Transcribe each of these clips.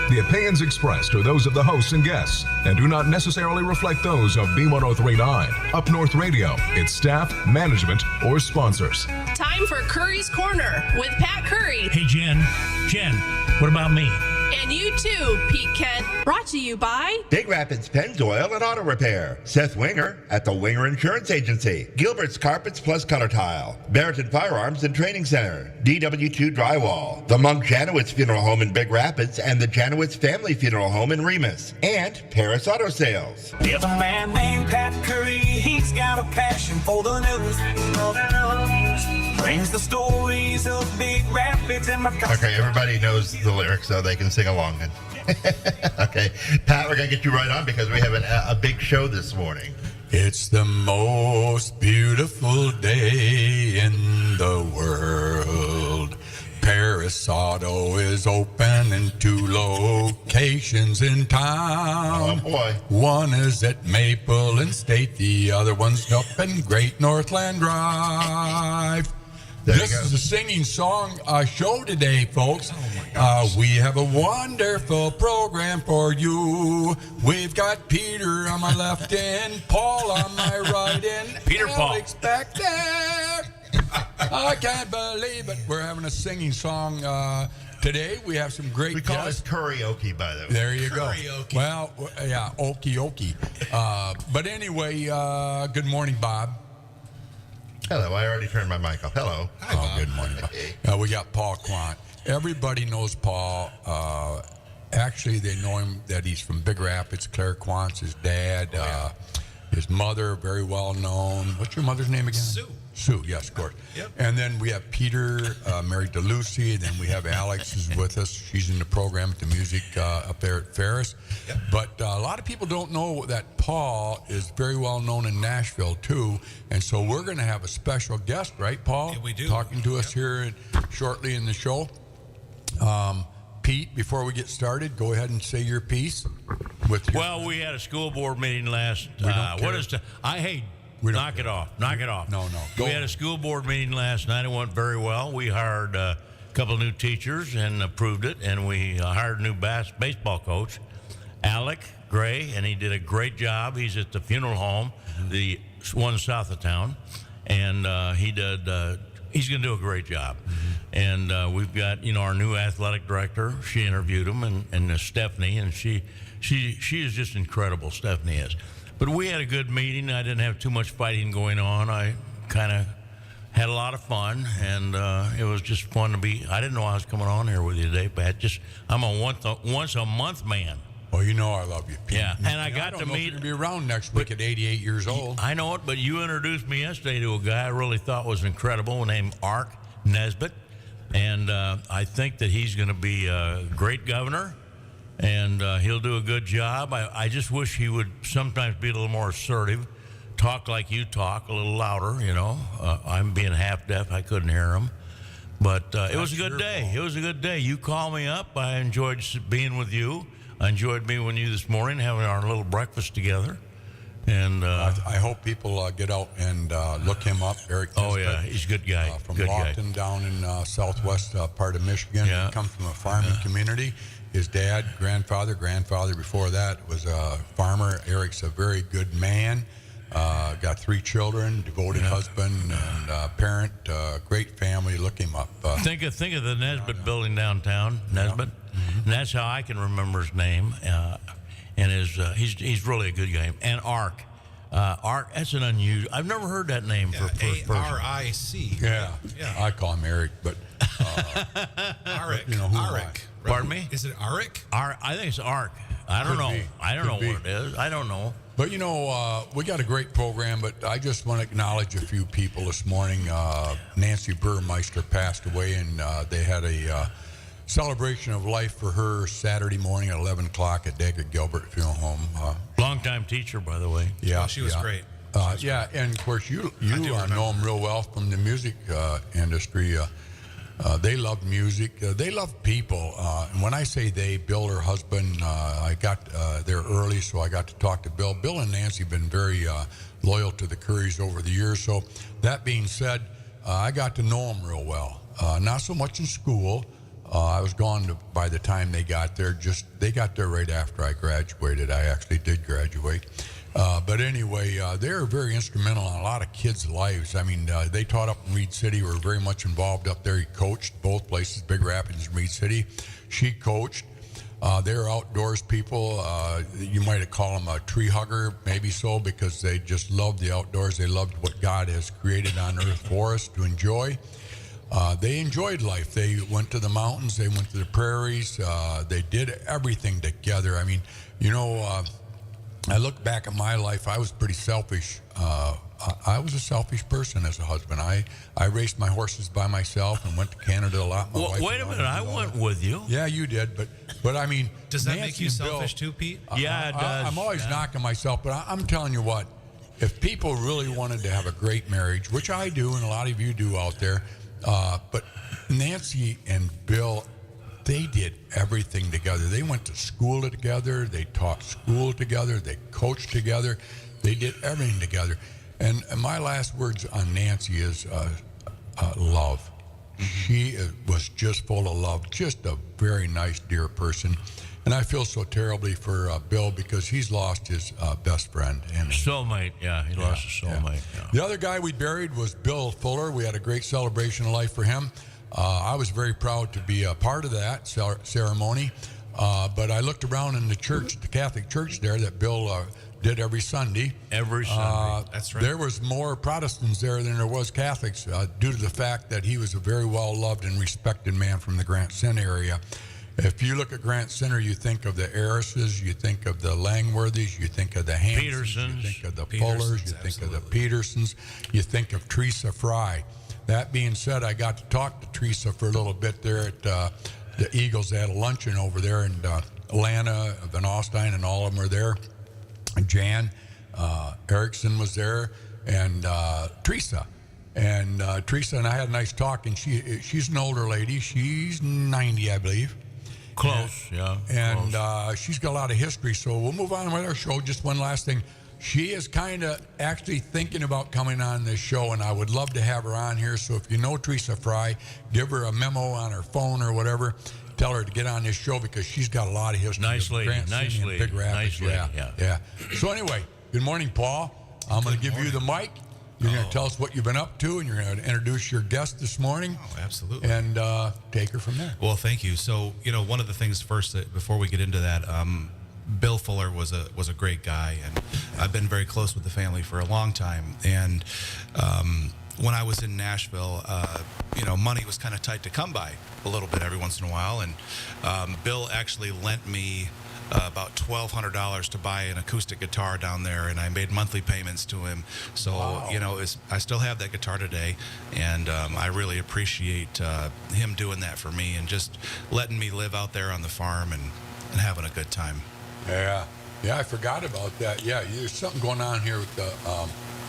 The opinions expressed are those of the hosts and guests and do not necessarily reflect those of B1039, Up North Radio, its staff, management, or sponsors. Time for Curries Corner with Pat Curry. Hey, Jen, what about me? And you too, Pete Kent. Brought to you by Big Rapids Pennzoil and Auto Repair. Seth Winger at the Winger Insurance Agency. Gilbert's Carpets Plus Color Tile. Barrington Firearms and Training Center. DW2 Drywall. The Monk Janowitz Funeral Home in Big Rapids and the Janowitz Family Funeral Home in Remus. And Paris Auto Sales. There's a man named Pat Curry. He's got a passion for the news. Brings the stories of Big Rapids and my... Okay, everybody knows the lyrics, so they can sing along. Okay, Pat, we're going to get you right on because we have a big show this morning. It's the most beautiful day in the world. Paris Auto is open in 2 locations in town. Oh, boy. One is at Maple and State, the other one's up in Great Northland Drive. This is a singing song show today, folks. We have a wonderful program for you. We've got Peter on my left end, Paul on my right end. Peter Paul. Alex back there. I can't believe it. We're having a singing song today. We have some great guests. We call this karaoke, by the way. There you go. Karaoke. Well, yeah, okie. But anyway, good morning, Bob. Hello, I already turned my mic off. Hello. Hi, Bob. Good morning, Bob. We got Paul Quant. Everybody knows Paul. Actually, they know him that he's from Big Rapids. Claire Quant's his dad. His mother, very well known. What's your mother's name again? Sue, yes, of course. Yep. And then we have Peter, married to Lucy. Then we have Alex who's with us. She's in the program at the music up there at Ferris. Yep. But a lot of people don't know that Paul is very well known in Nashville, too. And so we're going to have a special guest, right, Paul? Yeah, we do. Talking to us here shortly in the show. Pete, before we get started, go ahead and say your piece. Well, we had a school board meeting last. Knock it off. No. We had a school board meeting last night. It went very well. We hired a couple new teachers and approved it, and we hired a new baseball coach, Alec Gray, and he did a great job. He's at the funeral home, the one south of town, and he's going to do a great job. And we've got our new athletic director. She interviewed him, and Stephanie, and she is just incredible. Stephanie is. But we had a good meeting. I didn't have too much fighting going on. I kind of had a lot of fun, and it was just fun to be. I didn't know I was coming on here with you today, Pat. I'm a once a month man. Well, you know I love you, Pete. Yeah, and I got to meet. You're going to be around next week at 88 years old. I know it, but you introduced me yesterday to a guy I really thought was incredible, named Ark Nesbitt, and I think that he's going to be a great governor. And he'll do a good job. I just wish he would sometimes be a little more assertive, talk like you talk, a little louder, I'm being half deaf. I couldn't hear him. But it was a good day. It was a good day. You called me up. I enjoyed being with you. I enjoyed being with you this morning, having our little breakfast together. And I hope people get out and look him up, Eric Nesbitt. Oh, yeah, he's a good guy. From good Lofton guy. down in southwest part of Michigan. Yeah. He comes from a farming community. His dad, grandfather before that was a farmer. Eric's a very good man. Got 3 children, devoted husband and parent. Great family. Look him up. Think of the Nesbitt building downtown, Nesbitt. And that's how I can remember his name. And he's really a good guy. And Ark, that's an unusual. I've never heard that name for a first person. A-R-I-C. Yeah, I call him Eric, but Arik. Arik. Pardon me? Is it Arik? I think it's Ark. I don't know. I don't know what it is. I don't know. But we got a great program, but I just want to acknowledge a few people this morning. Nancy Burmeister passed away, and they had a celebration of life for her Saturday morning at 11 o'clock at Daggett Gilbert Funeral Home. Longtime teacher, by the way. Yeah, she was great. And of course you know him real well from the music industry. They love music. They love people. And when I say they, Bill, her husband, I got there early, so I got to talk to Bill. Bill and Nancy have been very loyal to the Currys over the years. So that being said, I got to know them real well. Not so much in school, I was gone by the time they got there. They got there right after I graduated. I actually did graduate. But anyway, they were very instrumental in a lot of kids' lives. I mean, they taught up in Reed City, were very much involved up there. He coached both places, Big Rapids and Reed City. She coached. They were outdoors people. You might call them a tree hugger, maybe so, because they just loved the outdoors. They loved what God has created on earth for us to enjoy. They enjoyed life. They went to the mountains. They went to the prairies. They did everything together. I mean, I look back at my life. I was pretty selfish. I was a selfish person as a husband. I raced my horses by myself and went to Canada a lot. Well, wait a minute. I went with you. Yeah, you did. But I mean, Does that Nancy make you and Bill, selfish too, Pete? Yeah, it does. I'm always knocking myself, but I'm telling you what. If people really wanted to have a great marriage, which I do, and a lot of you do out there, but Nancy and Bill, they did everything together. They went to school together. They taught school together. They coached together. They did everything together. And my last words on Nancy is love. She was just full of love, just a very nice, dear person. And I feel so terribly for Bill because he's lost his best friend. And Soulmate, yeah. He lost his soulmate. Yeah. The other guy we buried was Bill Fuller. We had a great celebration of life for him. I was very proud to be a part of that ceremony. But I looked around in the church, the Catholic church there that Bill did every Sunday. Every Sunday. That's right. There was more Protestants there than there was Catholics due to the fact that he was a very well-loved and respected man from the Grant Center area. If you look at Grant Center, you think of the Harrises, you think of the Langworthys, you think of the Hansons, Petersons. you think of the Fullers, you think of the Petersons, you think of Teresa Fry. That being said, I got to talk to Teresa for a little bit there at the Eagles. They had a luncheon over there, and Lana, Van Alstyne, and all of them were there. Jan Erickson was there, and Teresa. And Teresa and I had a nice talk, and she's an older lady. She's 90, I believe. Close, yeah. And she's got a lot of history, so we'll move on with our show. Just one last thing. She is kind of actually thinking about coming on this show, and I would love to have her on here. So if you know Teresa Fry, give her a memo on her phone or whatever. Tell her to get on this show because she's got a lot of history. Nice lady, Grant City and Big Rapids. nice lady, yeah. So anyway, good morning, Paul. I'm going to give you the mic. You're going to tell us what you've been up to, and you're going to introduce your guest this morning. Oh, absolutely. And take her from there. Well, thank you. So, one of the things first, before we get into that, Bill Fuller was a great guy, and I've been very close with the family for a long time. And when I was in Nashville, money was kind of tight to come by a little bit every once in a while, and Bill actually lent me about $1,200 to buy an acoustic guitar down there, and I made monthly payments to him. So, Wow. I still have that guitar today, and I really appreciate him doing that for me and just letting me live out there on the farm and having a good time. Yeah, I forgot about that. Yeah, there's something going on here with the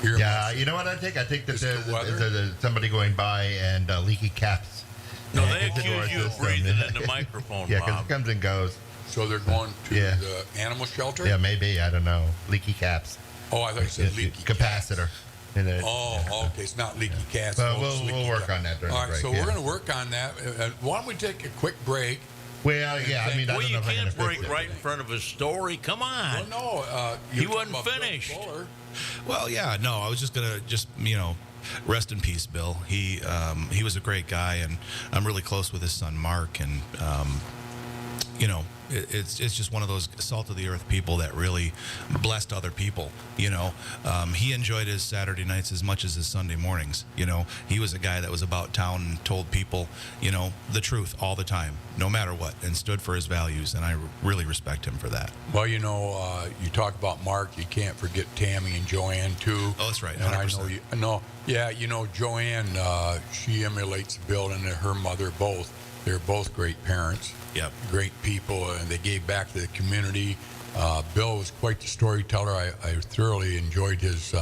earmuffs. Yeah, you know what I think? I think that Just the weather? there's somebody going by and leaky caps. No, Yeah, they it's the door accuse you of system. breathing in the microphone, Yeah, because Bob. it comes and goes. So they're going to Yeah. the animal shelter? Yeah, maybe. I don't know. Leaky caps. Oh, I thought you said leaky capacitor. cats. Okay, it's not leaky cats. Well, folks, we'll leaky work cats. on that during All the right, break. so yeah. we're going to work on that. Why don't we take a quick break? Well, yeah, I mean, I Well, don't you know if I'm can't gonna break fix it. right in front of his story. Come on. Well, no. He you're wasn't talking about Bill finished. Fuller. Well, yeah, no, I was just gonna rest in peace, Bill. He was a great guy, and I'm really close with his son Mark, and it's just one of those salt of the earth people that really blessed other people. He enjoyed his Saturday nights as much as his Sunday mornings. He was a guy that was about town and told people, the truth all the time, no matter what, and stood for his values. And I really respect him for that. Well, you talk about Mark. You can't forget Tammy and Joanne too. Oh, that's right. And I 100%. know Joanne. She emulates Bill and her mother both. They're both great parents. Yep. Great people, and they gave back to the community. Bill was quite the storyteller. I thoroughly enjoyed his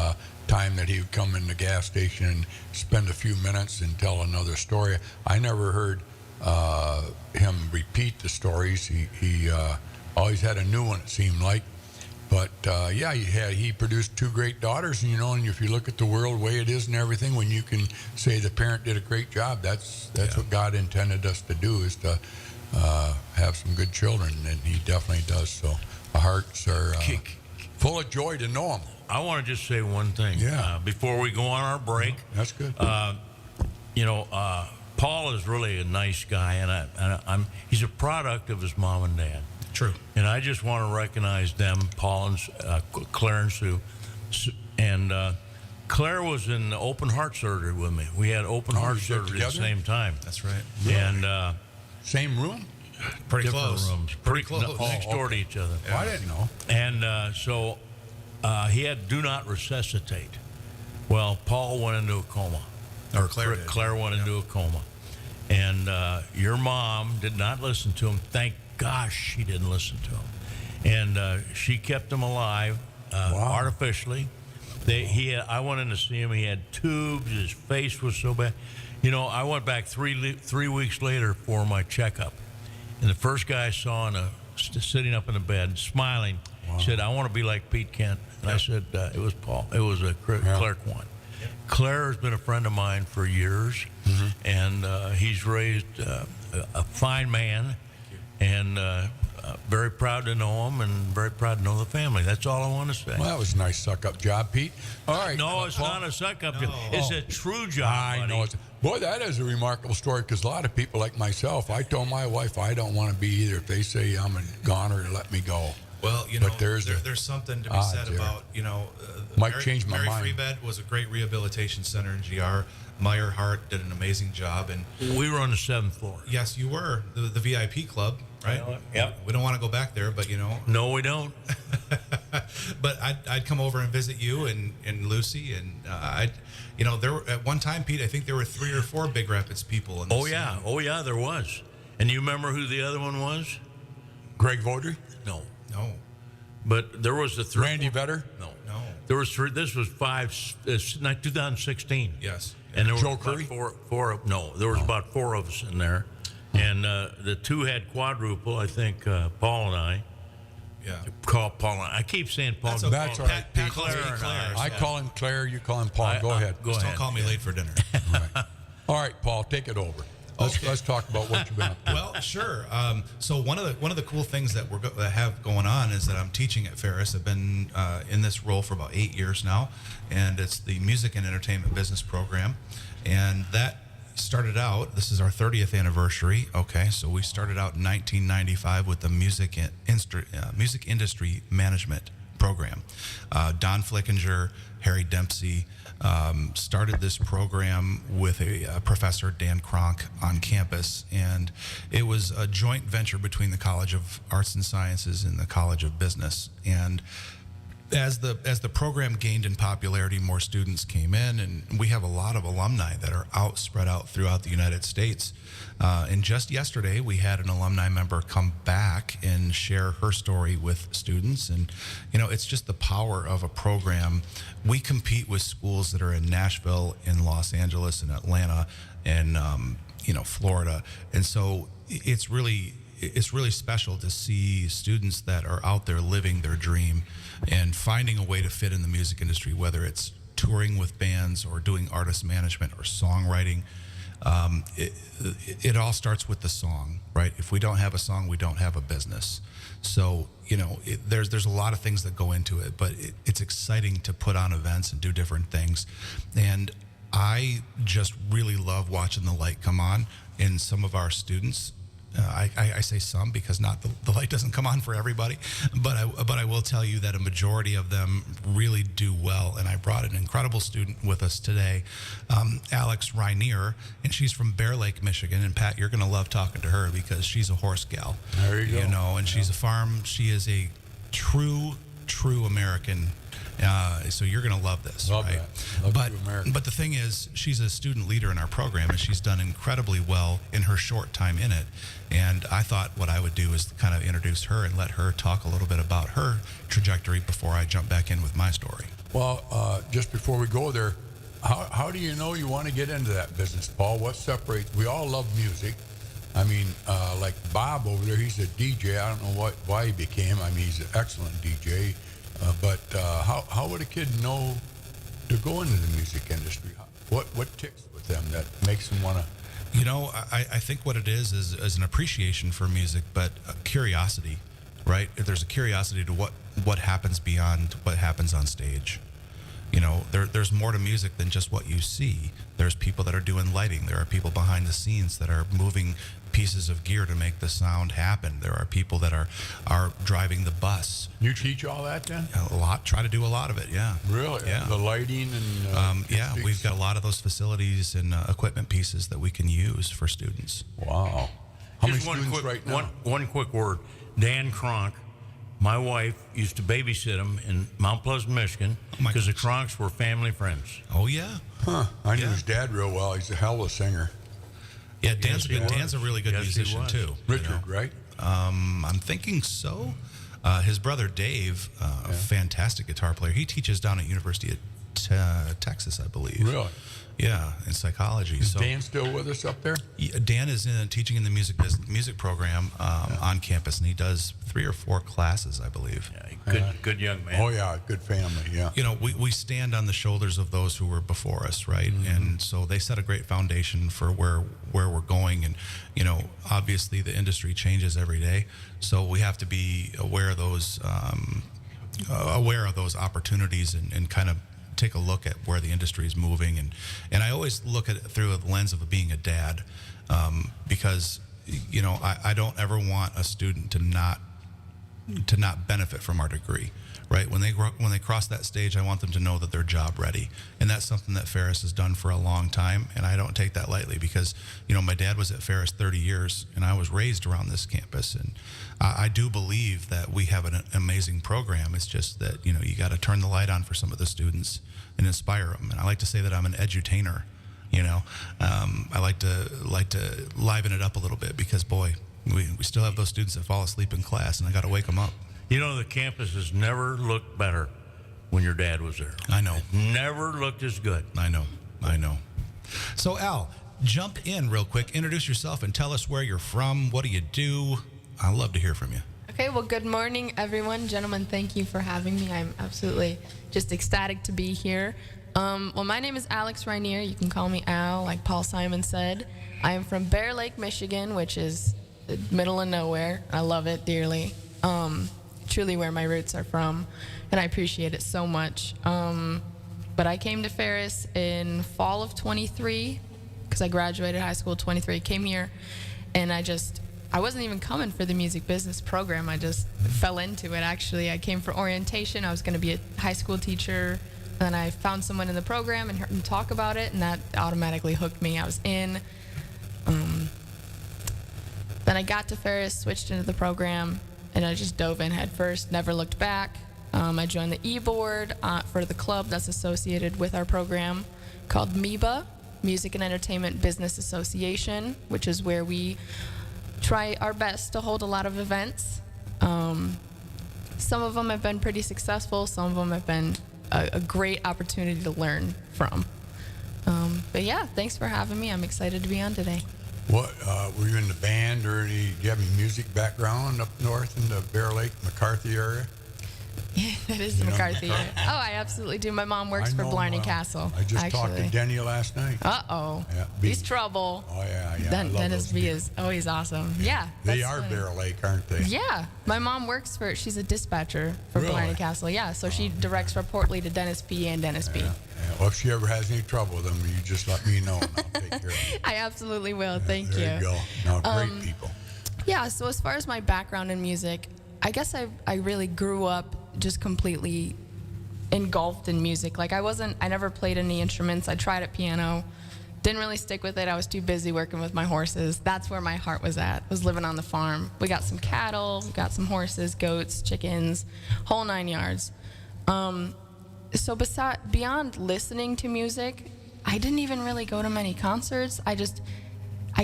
time that he would come in the gas station and spend a few minutes and tell another story. I never heard him repeat the stories. He always had a new one, it seemed like. But yeah, he produced two great daughters, and and if you look at the world the way it is and everything, when you can say the parent did a great job, that's what God intended us to do, is to have some good children, and He definitely does. So our hearts are full of joy to know Him. I want to just say one thing. Yeah. Before we go on our break. That's good. Paul is really a nice guy, and he's a product of his mom and dad. True. And I just want to recognize them, Paul and Claire and Sue. And Claire was in open heart surgery with me. We had open heart surgery at the same time. That's right. Really? And same room? Pretty different close. rooms. Pretty close. Next door to each other. Yeah. I didn't know. And so he had do not resuscitate. Well, Paul went into a coma. Or Claire did. Claire went into a coma. And your mom did not listen to him. Thank gosh she didn't listen to him. And she kept him alive artificially. I went in to see him. He had tubes. His face was so bad. I went back 3 weeks later for my checkup. And the first guy I saw sitting up in the bed, smiling, said, "I want to be like Pete Kent." And I said, it was Paul. It was Claire Kwan. Claire has been a friend of mine for years, and he's raised a fine man, and very proud to know him, and very proud to know the family. That's all I want to say. Well, that was a nice suck-up job, Pete. All right. No, it's Paul. not a suck-up job. It's a true job, I know. Boy, that is a remarkable story, because a lot of people like myself, I told my wife I don't want to be either. If they say I'm a goner, let me go. Well, but there's something to be said about, might change my Mary mind. Freebed was a great rehabilitation center in GR. Meyer Hart did an amazing job, and we were on the 7th floor. Yes, you were the VIP club, right? Yep. We don't want to go back there, but No, we don't. But I'd come over and visit you and Lucy, and there were, at one time, Pete, I think there were 3 or 4 Big Rapids people in the scene. Oh yeah, there was. And you remember who the other one was? Greg Vodry? No. But there was the 3. Randy Vetter? No. There was 3. This was 2016. Yes. And there Joe was Curry? There was about 4 of us in there, and the 2 had quadruple. I think Paul and I. Yeah. Call Paul. I keep saying Paul. That's okay. That's all right, Pete. Claire and I call him Claire. You call him Paul. Go ahead. Go Just ahead. don't call me late for dinner. All right, Paul. Take it over. Let's talk about what you've been up to. Well, sure. So one of the cool things that that have going on is that I'm teaching at Ferris. I've been in this role for about 8 years now, and it's the Music and Entertainment Business Program, and that started out. This is our 30th anniversary. Okay, so we started out in 1995 with the Music Industry Management Program. Don Flickinger, Harry Dempsey. Started this program with a professor, Dan Kronk, on campus, and it was a joint venture between the College of Arts and Sciences and the College of Business. And as the program gained in popularity, more students came in, and we have a lot of alumni that are spread out throughout the United States. And just yesterday, we had an alumni member come back and share her story with students. And, it's just the power of a program. We compete with schools that are in Nashville, in Los Angeles, in Atlanta, and, Florida. And so it's really special to see students that are out there living their dream and finding a way to fit in the music industry, whether it's touring with bands or doing artist management or songwriting. It all starts with the song, right? If we don't have a song, we don't have a business. So, there's a lot of things that go into it, but it's exciting to put on events and do different things. And I just really love watching the light come on in some of our students. I say some because the light doesn't come on for everybody, but I will tell you that a majority of them really do well. And I brought an incredible student with us today, Alex Rainier, and she's from Bear Lake, Michigan. And Pat, you're going to love talking to her because she's a horse gal. There you go. And she's a farm. She is a true American. So you're going to love this, love right? That. But the thing is, she's a student leader in our program, and she's done incredibly well in her short time in it. And I thought what I would do is kind of introduce her and let her talk a little bit about her trajectory before I jump back in with my story. Well, just before we go there, how do you know you want to get into that business, Paul? What separates? We all love music. I mean, like Bob over there, he's a DJ. I don't know why he became. I mean, he's an excellent DJ. How would a kid know to go into the music industry? What ticks with them that makes them want to? You know, I think what it is an appreciation for music, but a curiosity, right? If there's a curiosity to what happens beyond what happens on stage. You know, there's more to music than just what you see. There's people that are doing lighting. There are people behind the scenes that are moving pieces of gear to make the sound happen. There are people that are driving the bus. You teach all that then? A lot. Try to do a lot of it, yeah. Really? Yeah. The lighting and... yeah, we've got a lot of those facilities and equipment pieces that we can use for students. Wow. How many Just one students quick, right now? one quick word. Dan Kronk, my wife used to babysit him in Mount Pleasant, Michigan, because the Kronks were family friends. Oh, yeah. Huh. I knew his dad real well. He's a hell of a singer. Yeah, Dan's a really good musician, too. Richard, right? I'm thinking so. His brother Dave, a fantastic guitar player. He teaches down at University of Texas, I believe. Really? Yeah, in psychology. Is Dan still with us up there? Dan is teaching in the music program on campus, and he does 3 or 4 classes, I believe. Yeah, good young man. Oh yeah, good family. Yeah. You know, we stand on the shoulders of those who were before us, right? Mm-hmm. And so they set a great foundation for where we're going. And you know, obviously the industry changes every day, so we have to be aware of those opportunities and kind of take a look at where the industry is moving, and I always look at it through the lens of being a dad, because you know I don't ever want a student to not benefit from our degree, right? When they cross that stage, I want them to know that they're job ready, and that's something that Ferris has done for a long time, and I don't take that lightly because you know my dad was at Ferris 30 years, and I was raised around this campus, and I do believe that we have an amazing program. It's just that you know you got to turn the light on for some of the students and inspire them, and I like to say that I'm an edutainer. You know, I like to liven it up a little bit because boy, we still have those students that fall asleep in class, and I got to wake them up. You know, the campus has never looked better when your dad was there. I know. It never looked as good. I know. So Al, jump in real quick. Introduce yourself and tell us where you're from. What do you do? I'd love to hear from you. Okay, well, good morning, everyone. Gentlemen, thank you for having me. I'm absolutely just ecstatic to be here. Well, my name is Alex Rainier. You can call me Al, like Paul Simon said. I am from Bear Lake, Michigan, which is the middle of nowhere. I love it dearly. Truly where my roots are from, and I appreciate it so much. But I came to Ferris in fall of 23 because I graduated high school 23. Came here, and I wasn't even coming for the music business program. I just fell into it, actually. I came for orientation. I was going to be a high school teacher, and then I found someone in the program and heard them talk about it, and that automatically hooked me. I was in. Then I got to Ferris, switched into the program, and I just dove in head first, never looked back. I joined the e-board for the club that's associated with our program called MEBA, Music and Entertainment Business Association, which is where we try our best to hold a lot of events. Some of them have been pretty successful. Some of them have been a great opportunity to learn from. But yeah, thanks for having me. I'm excited to be on today. What were you in the band, or do you have any music background up north in the Bear Lake, McCarthy area? Yeah, that is the McCarthy area. Oh, I absolutely do. My mom works for Blarney Castle. I just talked to Denny last night. Uh-oh. Yeah, he's trouble. Oh, yeah. Dennis B is always awesome. Yeah. They are Bear Lake, aren't they? Yeah. My mom works she's a dispatcher for Blarney Castle. Yeah, so she directs reportedly to Dennis P. and Dennis B. Yeah. Well, if she ever has any trouble with them, you just let me know and I'll take care of it. I absolutely will. Thank you. There you go. No, great people. Yeah, so as far as my background in music, I guess I really grew up just completely engulfed in music. Like I never played any instruments. I tried at piano. Didn't really stick with it. I was too busy working with my horses. That's where my heart was at, was living on the farm. We got some cattle, we got some horses, goats, chickens, whole 9 yards. So beyond listening to music, I didn't even really go to many concerts. I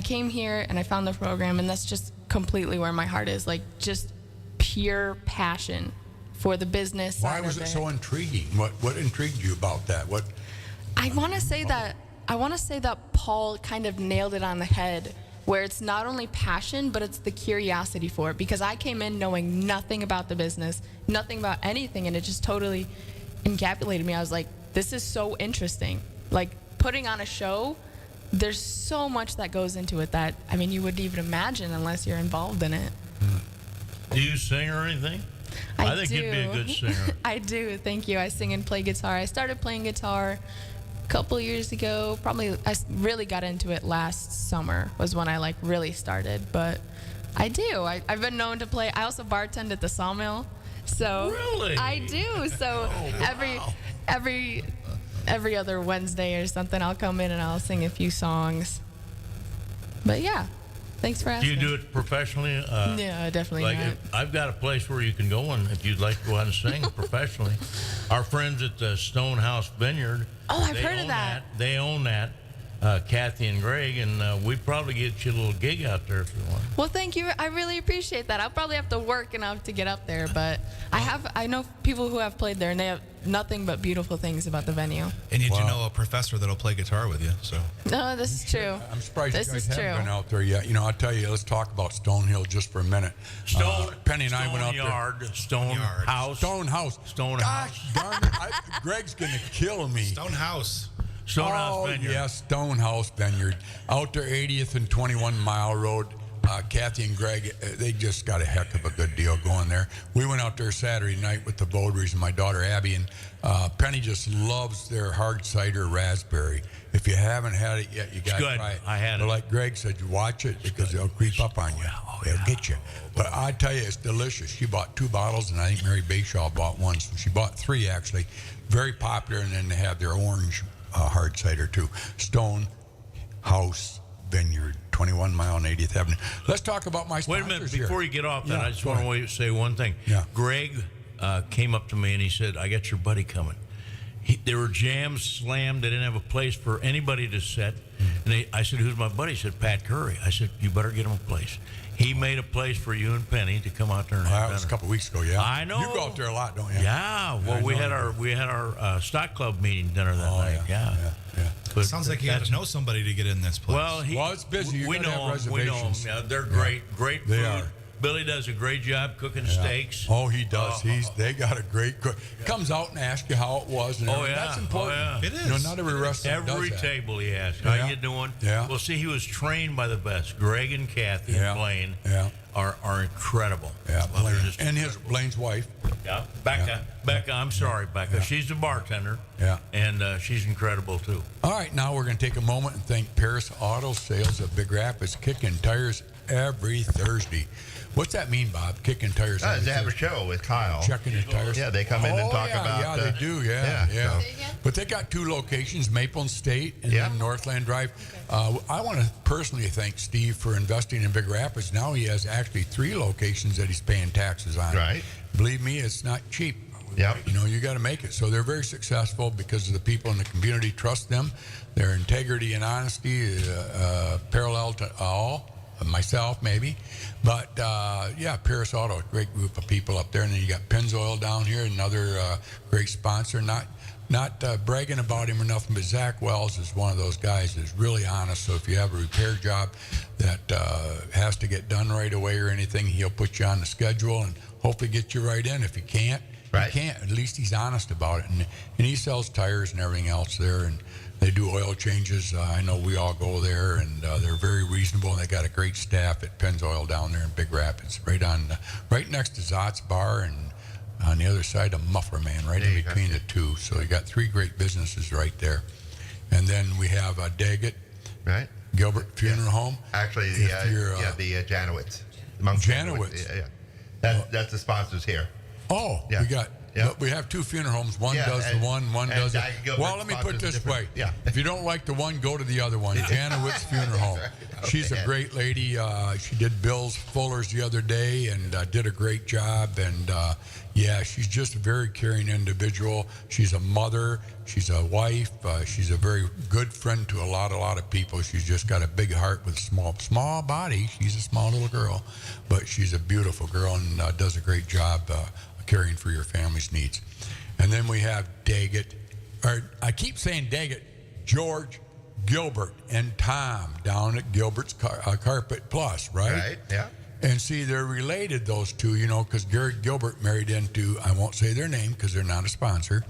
came here and I found the program, and that's just completely where my heart is, like just pure passion for the business. Why was it so intriguing? What intrigued you about that? I want to say that Paul kind of nailed it on the head where it's not only passion, but it's the curiosity for it. Because I came in knowing nothing about the business, nothing about anything, and it just totally encapsulated me. I was like, this is so interesting. Like, putting on a show, there's so much that goes into it that, I mean, you wouldn't even imagine unless you're involved in it. Do you sing or anything? I think you'd be a good singer. I do, thank you. I sing and play guitar. I started playing guitar a couple years ago. Probably, I really got into it last summer was when I like really started. But I do. I've been known to play. I also bartend at the Sawmill. So Really? I do. So every other Wednesday or something, I'll come in and I'll sing a few songs. But yeah, thanks for Do asking. you do it professionally? No, definitely Like, not. I've got a place where you can go and if you'd like to go out and sing professionally. Our friends at the Stonehouse Vineyard. Oh, I've they heard of own that. They own that, Kathy and Greg, and we'd probably get you a little gig out there if you want. Well, thank you. I really appreciate that. I'll probably have to work enough to get up there, but I know people who have played there, and they have nothing but beautiful things about the venue. And you do know a professor that'll play guitar with you. So No, this is true. I'm surprised This you guys is haven't true. been out there yet. You know, I'll tell you, let's talk about Stonehill just for a minute. Penny and I went out Yard, there. Stone Yard. House. Stonehouse. Stone Gosh darn it. Greg's going to kill me. Stonehouse. Stonehouse Vineyard. Yes, Stonehouse Vineyard. Out there, 80th and 21 Mile Road. Kathy and Greg, they just got a heck of a good deal going there. We went out there Saturday night with the Voters and my daughter Abby, and Penny just loves their hard cider raspberry. If you haven't had it yet, you got to good. try it. I had but it. like Greg said, you watch it because they'll creep up on you. They'll get you. But I tell you, it's delicious. She bought 2 bottles, and I think Mary Bayshaw bought 1. So she bought 3, actually. Very popular, and then they have their orange hard cider, too. Stone House Vineyard, 21 Mile and 80th Avenue. Let's talk about my sponsors Wait a minute, here. before you get off that, Yeah, I just go want ahead. to say one thing. Yeah. Greg came up to me and he said, I got your buddy coming. There were jams slammed. They didn't have a place for anybody to sit. And I said, who's my buddy? He said, Pat Curry. I said, you better get him a place. He made a place for you and Penny to come out there and Well, have that was a dinner. couple weeks ago, yeah. I know. You go out there a lot, don't you? Yeah. Well, I we know had you our stock club meeting dinner that Oh, night. Yeah. yeah. But Sounds like you got to know somebody to get in this place. Well, Well, it's busy. You we gotta know have him. We know him. reservations. Yeah, they're great. Great They food. are. Billy does a great job cooking Yeah. steaks. Oh, he does. They got a great cook. Comes out and asks you how it was. And Oh, everything. yeah. That's important. Oh, yeah. It is. You know, not every restaurant Every does that. table he asks, Yeah. how you doing? Yeah. Well, see, he was trained by the best. Greg and Kathy Yeah. and Blaine Yeah. are incredible. Yeah, Well, they're Blaine. just And his incredible. Blaine's wife. Yeah, Becca. Yeah. Becca, I'm sorry, Becca. Yeah. She's a bartender. Yeah. And she's incredible, too. All right, now we're going to take a moment and thank Paris Auto Sales of Big Rapids, kicking tires every Thursday. What's that mean, Bob? Kicking tires every They have a Thursday? show with Kyle. Checking your tires. Yeah, they come in and talk yeah, about. Yeah, they do. Yeah. so- But they got 2 locations, Maple and State and Yeah. then Northland Drive. I want to personally thank Steve for investing in Big Rapids. Now he has actually 3 locations that he's paying taxes on. Right. Believe me, it's not cheap. Yep. You know, you got to make it. So they're very successful because of the people in the community trust them. Their integrity and honesty parallel to all. Myself, maybe. But, yeah, Paris Auto, a great group of people up there. And then you got Pennzoil down here, another great sponsor. Not bragging about him or nothing, but Zach Wells is one of those guys that's really honest. So if you have a repair job that has to get done right away or anything, he'll put you on the schedule and hopefully get you right in. If you can't, Right. you can't. At least he's honest about it. And he sells tires and everything else there. And they do oil changes. I know we all go there, and they're very reasonable. And they got a great staff at Pennzoil down there in Big Rapids, right next to Zot's Bar and on the other side of Muffler Man, right in There you go. between the 2. So you got 3 great businesses right there. And then we have Daggett, Right. Gilbert Funeral Home. Actually, If the you're, Janowitz. Monk Janowitz. Yeah. That's the sponsors here. Oh, Yeah. we have 2 funeral homes. One Yeah, does and- the one and does the. Daggett Gilbert Well, let me put it sponsors this way. different- yeah. If you don't like the one, go to the other one. Janowitz Funeral Home. She's a Okay. great lady. She did Bill's Fuller's the other day and did a great job. And yeah, she's just a very caring individual. She's a mother. She's a wife. She's a very good friend to a lot of people. She's just got a big heart with a small body. She's a small little girl, but she's a beautiful girl and does a great job caring for your family's needs. And then we have Daggett. Or I keep saying Daggett. George Gilbert and Tom down at Gilbert's Carpet Plus, right? Right, yeah. And see, they're related, those two, you know, because Gary Gilbert married into, I won't say their name because they're not a sponsor.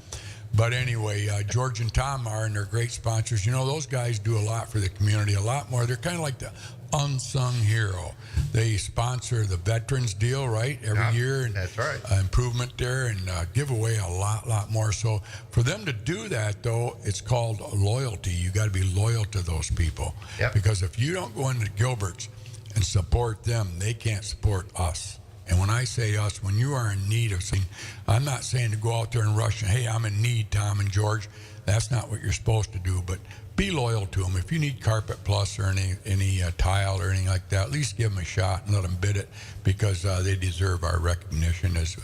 But anyway, George and Tom are, and they're great sponsors. You know, those guys do a lot for the community, a lot more. They're kind of like the unsung hero. They sponsor the veterans deal, right, every year. And, that's right. Improvement there, and give away a lot more. So for them to do that, though, it's called loyalty. You got to be loyal to those people. Yep. Because if you don't go into Gilbert's and support them, they can't support us. And when I say us, when you are in need of something, I'm not saying to go out there and rush and, hey, I'm in need, Tom and George. That's not what you're supposed to do. But be loyal to them. If you need Carpet Plus or any tile or anything like that, at least give them a shot and let them bid it, because they deserve our recognition as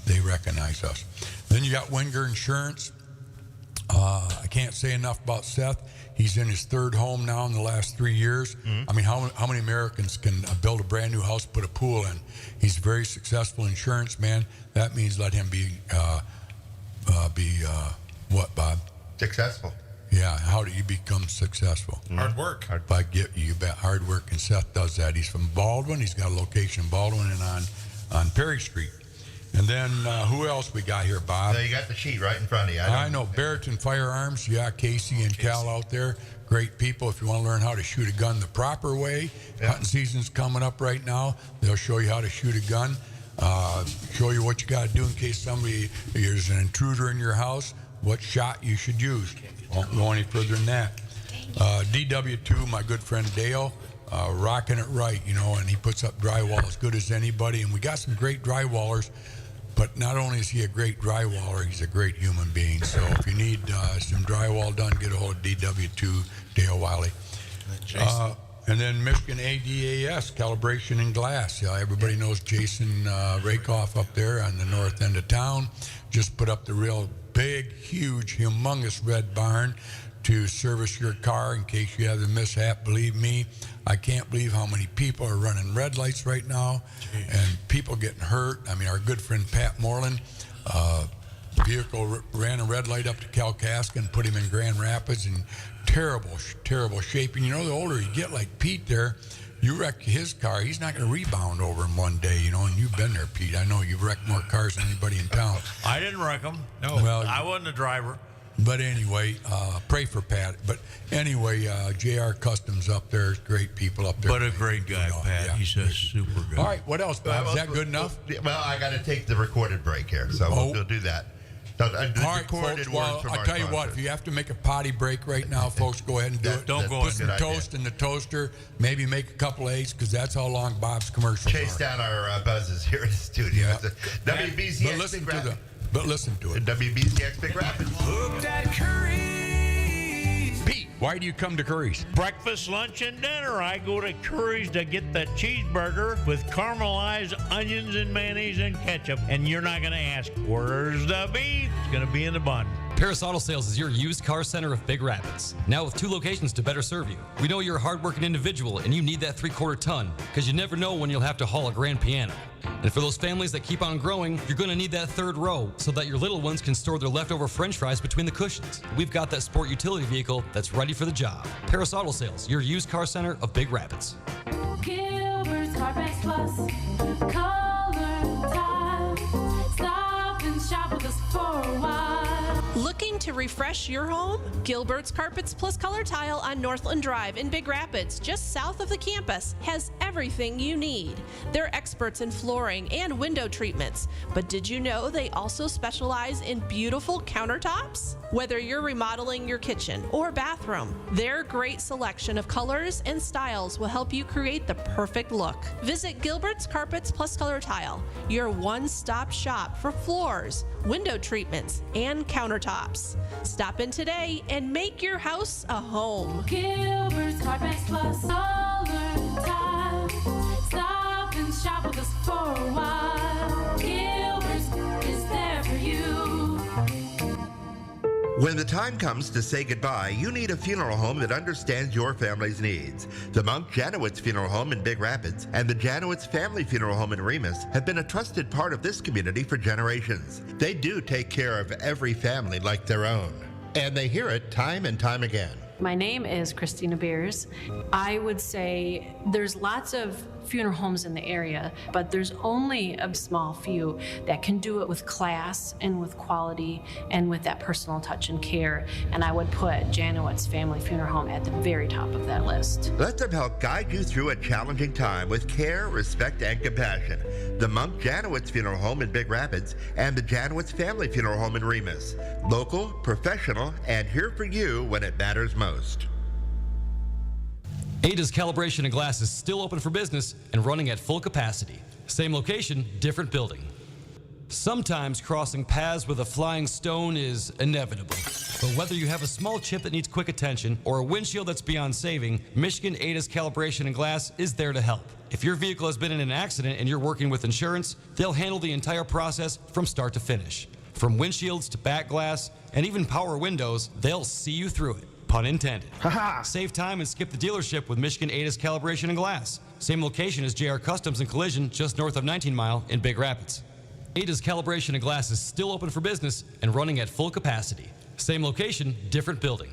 they recognize us. Then you got Wenger Insurance. I can't say enough about Seth. He's in his third home now in the last 3 years. I mean, how many Americans can build a brand new house, put a pool in? He's a very successful insurance man. That means let him be what, Bob? Successful. Yeah. How do you become successful? Hard work. You bet. Hard work, and Seth does that. He's from Baldwin. He's got a location in Baldwin and on Perry Street. And then who else we got here, Bob? So you got the sheet right in front of you. I know. Barretton Firearms. Yeah, Casey and Cal out there. Great people. If you want to learn how to shoot a gun the proper way, hunting season's coming up right now. They'll show you how to shoot a gun, show you what you got to do in case there's an intruder in your house, what shot you should use. Won't go any further than that. DW2, my good friend Dale, rocking it right, you know, and he puts up drywall as good as anybody. And we got some great drywallers. But not only is he a great drywaller, he's a great human being. So if you need some drywall done, get a hold of DW2, Dale Wiley. And then Michigan ADAS, Calibration and Glass. Yeah, everybody knows Jason Rakoff up there on the north end of town. Just put up the real big, huge, humongous red barn to service your car in case you have a mishap. Believe me, I can't believe how many people are running red lights right now. Jeez. And people getting hurt. I mean, our good friend Pat Moreland, vehicle ran a red light up to Kalkaska and put him in Grand Rapids in terrible shape. And you know, the older you get, like Pete there, you wreck his car, he's not going to rebound over in one day, you know, and you've been there, Pete. I know you've wrecked more cars than anybody in town. I didn't wreck them. No, well, I wasn't a driver. But anyway, pray for Pat. But anyway, JR Customs up there, great people up there. But a great guy, Pat. Yeah, he's a super good. All right, what else, Bob? Is that good enough? Well, I got to take the recorded break here, so we'll do that. All right, folks. Well, I'll tell you what. If you have to make a potty break right now, folks, go ahead and do it. Don't go. Put some toast in the toaster. Maybe make a couple eggs, because that's how long Bob's commercials Chase down our buzzes here in the studio. Yeah. WBZX Big Rapid. But listen to it. WBZX Big Rapids. Looked at Curry's. Pete, why do you come to Curry's? Breakfast, lunch, and dinner. I go to Curry's to get the cheeseburger with caramelized onions and mayonnaise and ketchup. And you're not going to ask, where's the beef? It's going to be in the bun. Paris Auto Sales is your used car center of Big Rapids. Now with 2 locations to better serve you. We know you're a hardworking individual and you need that 3/4 ton, because you never know when you'll have to haul a grand piano. And for those families that keep on growing, you're going to need that 3rd row so that your little ones can store their leftover french fries between the cushions. We've got that sport utility vehicle that's ready for the job. Paris Auto Sales, your used car center of Big Rapids. Gilbert's Carpet Plus, color tile. Stop and shop with us for a while. Looking to refresh your home? Gilbert's Carpets Plus Color Tile on Northland Drive in Big Rapids, just south of the campus, has everything you need. They're experts in flooring and window treatments, but did you know they also specialize in beautiful countertops? Whether you're remodeling your kitchen or bathroom, their great selection of colors and styles will help you create the perfect look. Visit Gilbert's Carpets Plus Color Tile, your one-stop shop for floors, window treatments, and countertops. Stop in today and make your house a home. Gilbert's Carpets Plus, color tile. Stop and shop with us for a while. Gilbert's is there for you. When the time comes to say goodbye, you need a funeral home that understands your family's needs. The Monk Janowitz Funeral Home in Big Rapids and the Janowitz Family Funeral Home in Remus have been a trusted part of this community for generations. They do take care of every family like their own, and they hear it time and time again. My name is Christina Beers. I would say there's lots of funeral homes in the area, but there's only a small few that can do it with class and with quality and with that personal touch and care. And I would put Janowitz Family Funeral Home at the very top of that list. Let them help guide you through a challenging time with care, respect, and compassion. The Monk Janowitz Funeral Home in Big Rapids and the Janowitz Family Funeral Home in Remus. Local, professional, and here for you when it matters most. Ada's Calibration and Glass is still open for business and running at full capacity. Same location, different building. Sometimes crossing paths with a flying stone is inevitable. But whether you have a small chip that needs quick attention or a windshield that's beyond saving, Michigan Ada's Calibration and Glass is there to help. If your vehicle has been in an accident and you're working with insurance, they'll handle the entire process from start to finish. From windshields to back glass and even power windows, they'll see you through it. Pun intended. Save time and skip the dealership with Michigan Ada's Calibration and Glass. Same location as JR Customs and Collision, just north of 19 Mile in Big Rapids. Ada's Calibration and Glass is still open for business and running at full capacity. Same location, different building.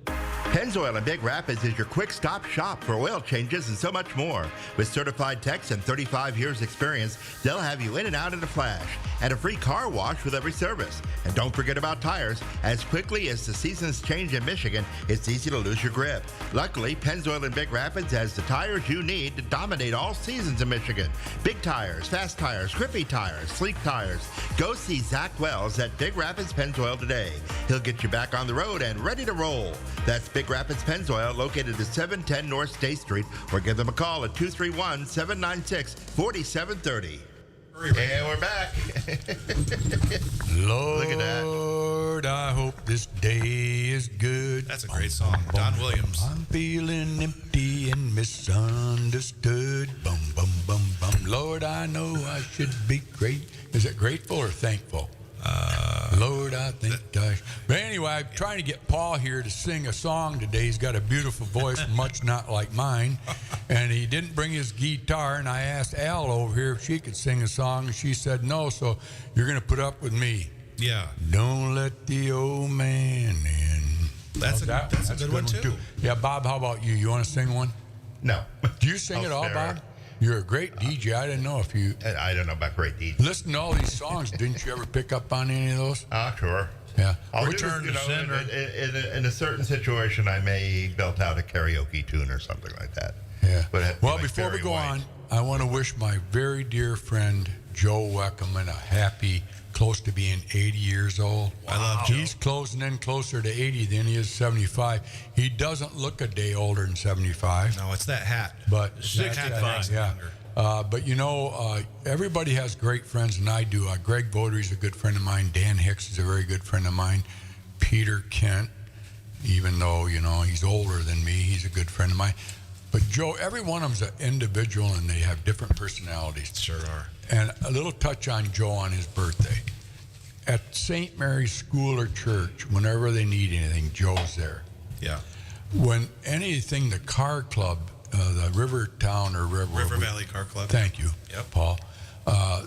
Pennzoil in Big Rapids is your quick-stop shop for oil changes and so much more. With certified techs and 35 years experience, they'll have you in and out in a flash, and a free car wash with every service. And don't forget about tires. As quickly as the seasons change in Michigan, it's easy to lose your grip. Luckily, Pennzoil in Big Rapids has the tires you need to dominate all seasons in Michigan. Big tires, fast tires, grippy tires, sleek tires. Go see Zach Wells at Big Rapids Pennzoil today. He'll get you back on the road and ready to roll. That's Big Rapids Pennzoil, located at 710 North State Street, or give them a call at 231-796-4730. And we're back. Lord, Look at that. I hope this day is good. That's a great song. Don Williams. I'm feeling empty and misunderstood. Bum, bum, bum, bum. Lord, I know I should be great. Is it grateful or thankful? Lord, I think I... But anyway, I'm trying to get Paul here to sing a song today. He's got a beautiful voice, much not like mine. And he didn't bring his guitar, and I asked Al over here if she could sing a song, and she said no, so you're going to put up with me. Yeah. Don't let the old man in. That's a good one, too. Yeah, Bob, how about you? You want to sing one? No. Do you sing it all, Bob? You're a great DJ. I didn't know if you... I don't know about great DJ. Listen to all these songs. Didn't you ever pick up on any of those? Sure. Yeah. I'll Return to sender. In a certain situation, I may belt out a karaoke tune or something like that. Yeah. But well, before we go on, I want to wish my very dear friend Joe Weckerman a happy, close to being 80 years old. I love Joe. He's closing in closer to 80 than he is 75. He doesn't look a day older than 75. No, it's that hat. But 65. Yeah. But you know, everybody has great friends, and I do. Greg Vodery's a good friend of mine. Dan Hicks is a very good friend of mine. Peter Kent, even though, you know, he's older than me, he's a good friend of mine. But Joe, every one of them's an individual, and they have different personalities. Sure are. And a little touch on Joe on his birthday. At St. Mary's School or Church, whenever they need anything, Joe's there. Yeah. When anything, the car club, the River Valley Car Club. Thank you, Yep. Paul.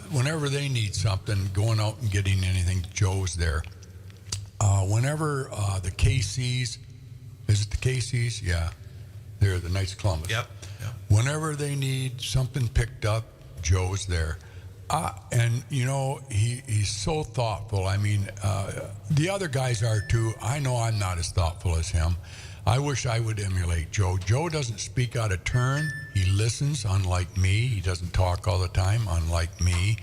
Whenever they need something, going out and getting anything, Joe's there. Whenever the KCs, is it the KCs? Yeah, they're the Knights of Columbus. Yep. Whenever they need something picked up, Joe's there. And, you know, he's so thoughtful. I mean, the other guys are too. I know I'm not as thoughtful as him. I wish I would emulate Joe. Joe doesn't speak out of turn. He listens, unlike me. He doesn't talk all the time, unlike me.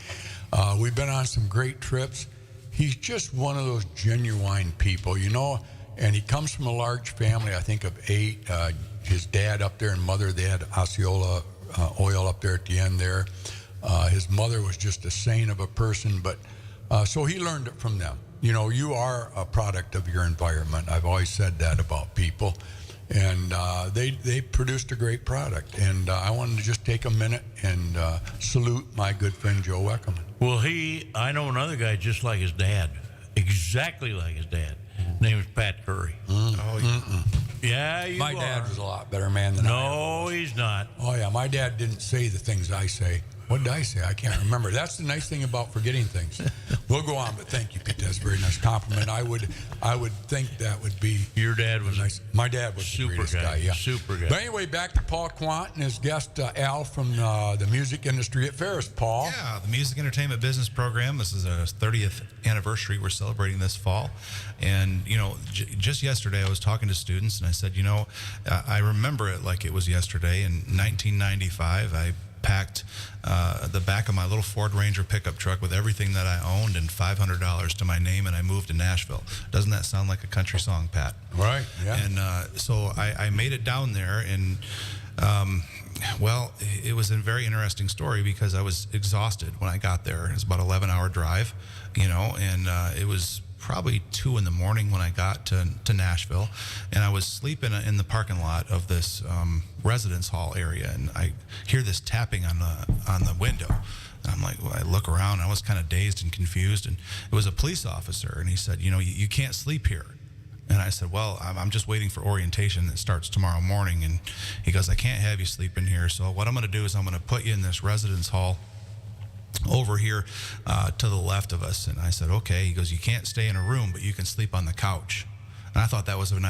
We've been on some great trips. He's just one of those genuine people, you know, and he comes from a large family, I think of 8. His dad up there and mother, they had Osceola oil up there at the end there. His mother was just a saint of a person, but so he learned it from them. You know, you are a product of your environment. I've always said that about people. And they produced a great product. And I wanted to just take a minute and salute my good friend Joe Weckerman. Well, I know another guy just like his dad, exactly like his dad. His name is Pat Curry. Oh, yeah. Yeah, My dad was a lot better man than I am. No, he's not. Oh, yeah, my dad didn't say the things I say. What did I say? I can't remember. That's the nice thing about forgetting things. We'll go on, but thank you, Pete. That's a very nice compliment. I would think that would be. Your dad was nice. My dad was super the greatest guy. Yeah, super guy. But anyway, back to Paul Quant and his guest Al from the music industry at Ferris. Paul. Yeah, the Music Entertainment Business Program. This is a 30th anniversary we're celebrating this fall. And, just yesterday I was talking to students and I said, I remember it like it was yesterday. In 1995, I packed the back of my little Ford Ranger pickup truck with everything that I owned and $500 to my name, and I moved to Nashville. Doesn't that sound like a country song, Pat? Right, yeah. And so I made it down there, and it was a very interesting story because I was exhausted when I got there. It was about an 11-hour drive, and it was probably 2 in the morning when I got to Nashville, and I was sleeping in the parking lot of this residence hall area, and I hear this tapping on the window. And I'm like, I look around, and I was kind of dazed and confused, and it was a police officer, and he said, you can't sleep here. And I said, well, I'm just waiting for orientation that starts tomorrow morning. And he goes, I can't have you sleep in here. So what I'm going to do is I'm going to put you in this residence hall over here to the left of us. And I said, okay. He goes, you can't stay in a room, but you can sleep on the couch. And I thought that was a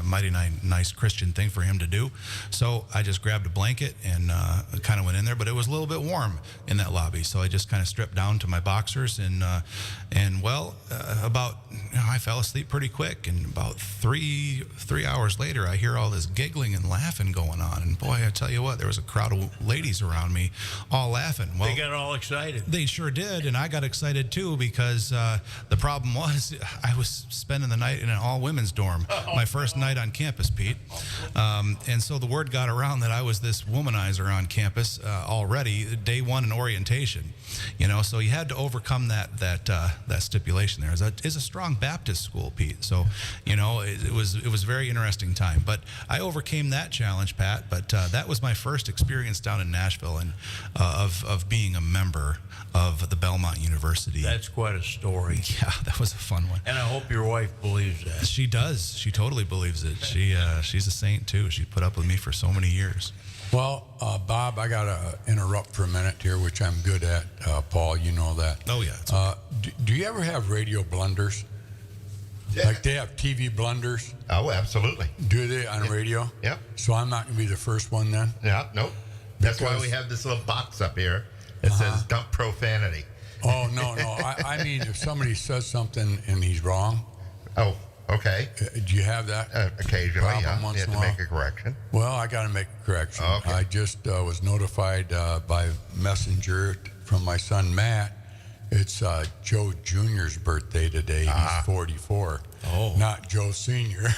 mighty nice Christian thing for him to do. So I just grabbed a blanket and kind of went in there, but it was a little bit warm in that lobby. So I just kind of stripped down to my boxers I fell asleep pretty quick. And about three hours later, I hear all this giggling and laughing going on. And boy, I tell you what, there was a crowd of ladies around me all laughing. Well, they got all excited. They sure did. And I got excited too because the problem was I was spending the night in an all-women's dorm, my first night on campus, Pete. And so the word got around that I was this womanizer on campus already, day one in orientation. So you had to overcome that stipulation there. It's a strong Baptist school, Pete. So, it was a very interesting time. But I overcame that challenge, Pat. But that was my first experience down in Nashville and of being a member of the Belmont University. That's quite a story. Yeah, that was a fun one. And I hope your wife believes that. She does. She totally believes it. She's a saint too. She put up with me for so many years. Well, Bob, I got to interrupt for a minute here, which I'm good at, Paul. You know that. Oh, yeah. Do you ever have radio blunders? Yeah. Like they have TV blunders? Oh, absolutely. Do they on radio? Yep. So I'm not going to be the first one then? Yeah, nope. That's why we have this little box up here that says dump profanity. Oh, no. I mean, if somebody says something and he's wrong. Oh, okay. Do you have that? Occasionally, yeah. Once You have to make a correction. Well, I got to make a correction. Okay. I just was notified by messenger from my son Matt. It's Joe Jr.'s birthday today. He's 44. Oh. Not Joe Sr.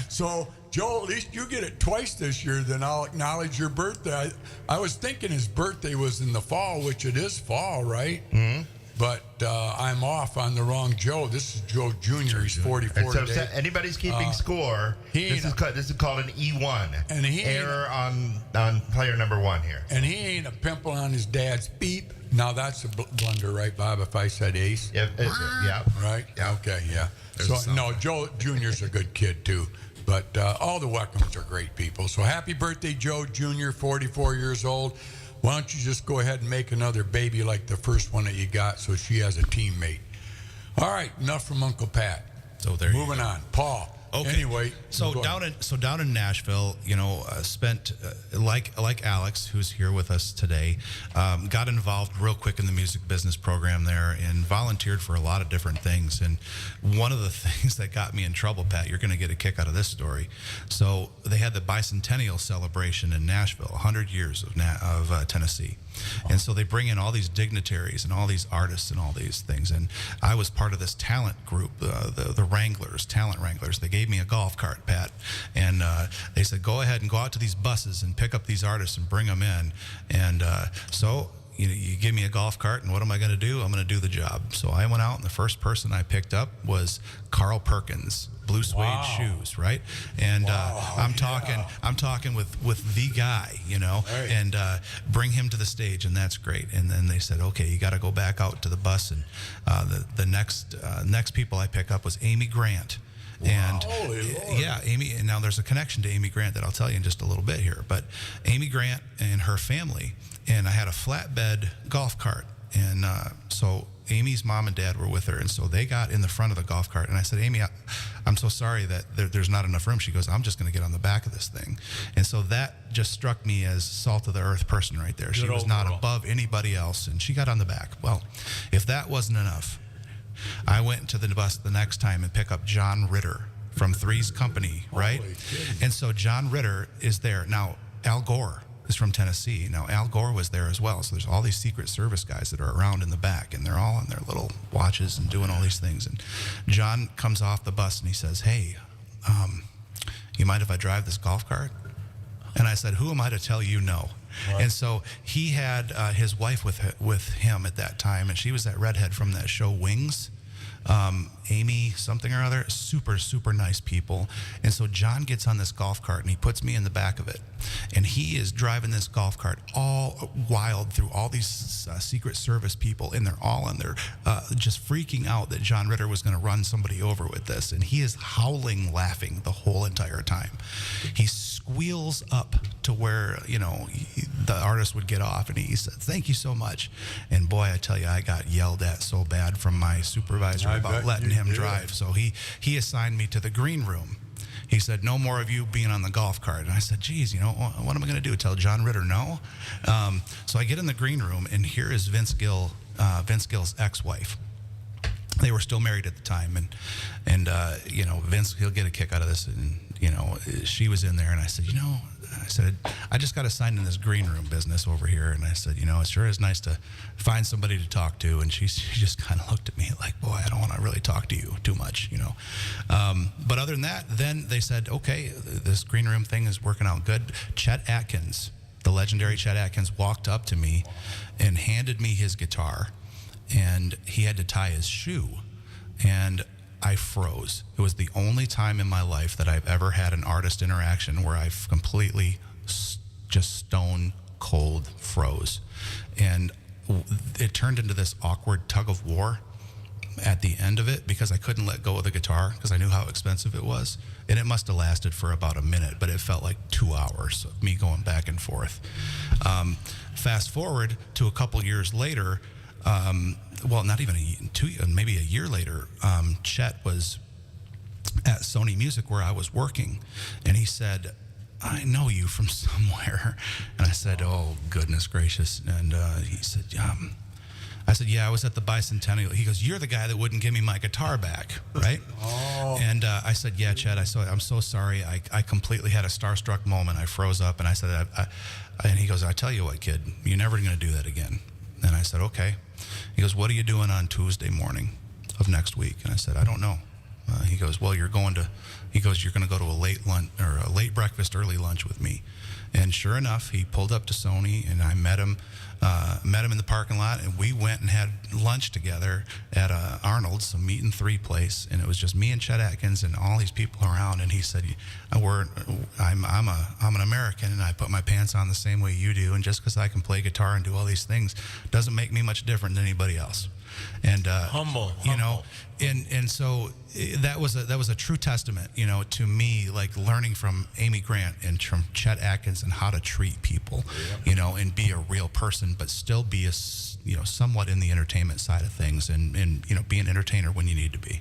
So, Joe, at least you get it twice this year, then I'll acknowledge your birthday. I was thinking his birthday was in the fall, which it is fall, right? Mm-hmm. But I'm off on the wrong Joe. This is Joe Jr. He's 44 and so today. if anybody's keeping score, this is called an E1. And error on player number 1 here. And he ain't a pimple on his dad's beep. Now that's a blunder, right, Bob? If I said ace, yeah. Right. Yeah. Okay. Yeah. So no, Joe Jr.'s a good kid too. But all the Weckhams are great people. So happy birthday, Joe Jr., 44 years old. Why don't you just go ahead and make another baby like the first one that you got so she has a teammate. All right, enough from Uncle Pat. So there you Moving go. on. Paul. Okay. Anyway, so down in Nashville, spent like Alex, who's here with us today, got involved real quick in the music business program there and volunteered for a lot of different things. And one of the things that got me in trouble, Pat, you're going to get a kick out of this story. So they had the bicentennial celebration in Nashville, 100 years of Tennessee. And so they bring in all these dignitaries and all these artists and all these things. And I was part of this talent group, the Wranglers, talent Wranglers. They gave me a golf cart, Pat. And they said, go ahead and go out to these buses and pick up these artists and bring them in. And so you give me a golf cart, and what am I going to do? I'm going to do the job. So I went out, and the first person I picked up was Carl Perkins, blue suede shoes, right? And I'm talking with the guy, right. And bring him to the stage, and that's great. And then they said, okay, you got to go back out to the bus, and the next people I pick up was Amy Grant. And yeah, Amy, and now there's a connection to Amy Grant that I'll tell you in just a little bit here. But Amy Grant and her family, and I had a flatbed golf cart And so Amy's mom and dad were with her, and so they got in the front of the golf cart. And I said, Amy, I'm so sorry that there's not enough room. She goes, I'm just going to get on the back of this thing. And so that just struck me as salt of the earth person right there. She was not above anybody else, and she got on the back. Well, if that wasn't enough, I went to the bus the next time and pick up John Ritter from Three's Company, right? And so John Ritter is there. Now, Al Gore is from Tennessee. Now, Al Gore was there as well. So there's all these Secret Service guys that are around in the back, and they're all on their little watches and doing all these things. And John comes off the bus and he says, hey, you mind if I drive this golf cart? And I said, who am I to tell you no? What? And so he had his wife with him at that time, and she was that redhead from that show Wings. Amy something or other, super nice people. And so John gets on this golf cart and he puts me in the back of it, and he is driving this golf cart all wild through all these Secret Service people, and they're all in there just freaking out that John Ritter was going to run somebody over with this, and he is howling laughing the whole entire time. He squeals up to where the artist would get off, and he said, thank you so much. And boy, I tell you, I got yelled at so bad from my supervisor about letting him drive. So he assigned me to the green room. He said, no more of you being on the golf cart. And I said, geez, what am I going to do? Tell John Ritter no? So I get in the green room, and here is Vince Gill's ex-wife. They were still married at the time, and Vince, he'll get a kick out of this. And she was in there, and I said, I just got assigned in this green room business over here, and I said, it sure is nice to find somebody to talk to. And she just kind of looked at me like, boy, I don't want to really talk to you too much, But other than that, then they said, okay, this green room thing is working out good. Chet Atkins, the legendary Chet Atkins, walked up to me and handed me his guitar, and he had to tie his shoe, and I froze. It was the only time in my life that I've ever had an artist interaction where I've completely just stone cold froze. And it turned into this awkward tug of war at the end of it, because I couldn't let go of the guitar because I knew how expensive it was. And it must have lasted for about a minute, but it felt like 2 hours of me going back and forth. Fast forward to a couple years later, well, not even maybe a year later, Chet was at Sony Music where I was working, and he said, I know you from somewhere. And I said, oh, goodness gracious. And he said, I said, yeah, I was at the Bicentennial. He goes, you're the guy that wouldn't give me my guitar back, right? Oh. And I said, yeah, Chet, I'm so sorry. I completely had a starstruck moment. I froze up, and I said, and he goes, I tell you what, kid, you're never going to do that again. And I said, okay. He goes, what are you doing on Tuesday morning of next week? And I said, I don't know. He goes, well, you're going to go to a late lunch or a late breakfast, early lunch with me. And sure enough, he pulled up to Sony, and I met him in the parking lot, and we went and had lunch together at Arnold's, some meat and three place, and it was just me and Chet Atkins and all these people around. And he said, I'm an American, and I put my pants on the same way you do, and just because I can play guitar and do all these things doesn't make me much different than anybody else. And humble. And so that was a true testament, to me, like learning from Amy Grant and from Chet Atkins and how to treat people, and be a real person, but still be somewhat in the entertainment side of things, and be an entertainer when you need to be.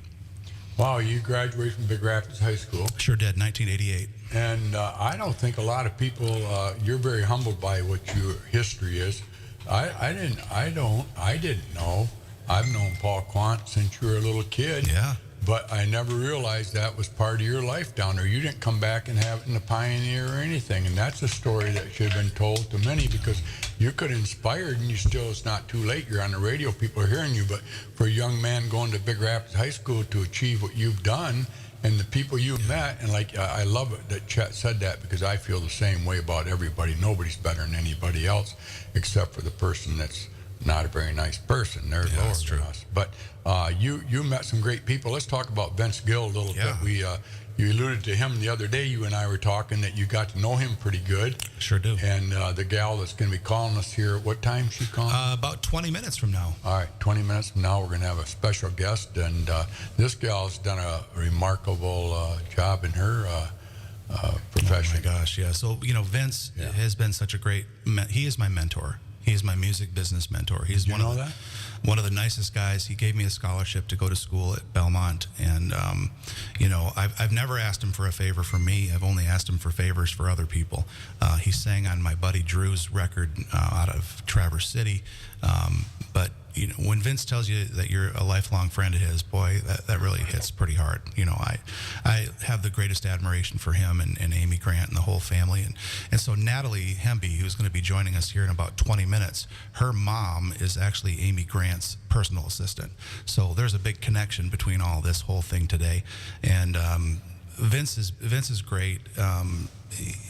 Wow, you graduated from Big Rapids High School. Sure did, 1988. And I don't think a lot of people, you're very humbled by what your history is. I didn't know. I've known Paul Quant since you were a little kid. Yeah. But I never realized that was part of your life down there. You didn't come back and have it in the Pioneer or anything. And that's a story that should have been told to many, because you could have inspired, and it's not too late. You're on the radio, people are hearing you. But for a young man going to Big Rapids High School to achieve what you've done and the people you've met, and I love it that Chet said that, because I feel the same way about everybody. Nobody's better than anybody else except for the person that's not a very nice person. They're lower than us. But you met some great people. Let's talk about Vince Gill a little bit. You alluded to him the other day. You and I were talking that you got to know him pretty good. Sure do. And the gal that's going to be calling us here, what time she calling? About 20 minutes from now. All right, 20 minutes from now, we're going to have a special guest. And this gal's done a remarkable job in her profession. Oh my gosh, yeah. So Vince has been such a great. He is my mentor. He's my music business mentor. He's Did you know that? One of the nicest guys. He gave me a scholarship to go to school at Belmont, and you know, I've never asked him for a favor for me. I've only asked him for favors for other people. He sang on my buddy Drew's record out of Traverse City, but you know, when Vince tells you that you're a lifelong friend of his, boy, that really hits pretty hard. You know, I have the greatest admiration for him and Amy Grant and the whole family. And so Natalie Hemby, who's going to be joining us here in about 20 minutes, her mom is actually Amy Grant's personal assistant. So there's a big connection between all this whole thing today. And Vince is great.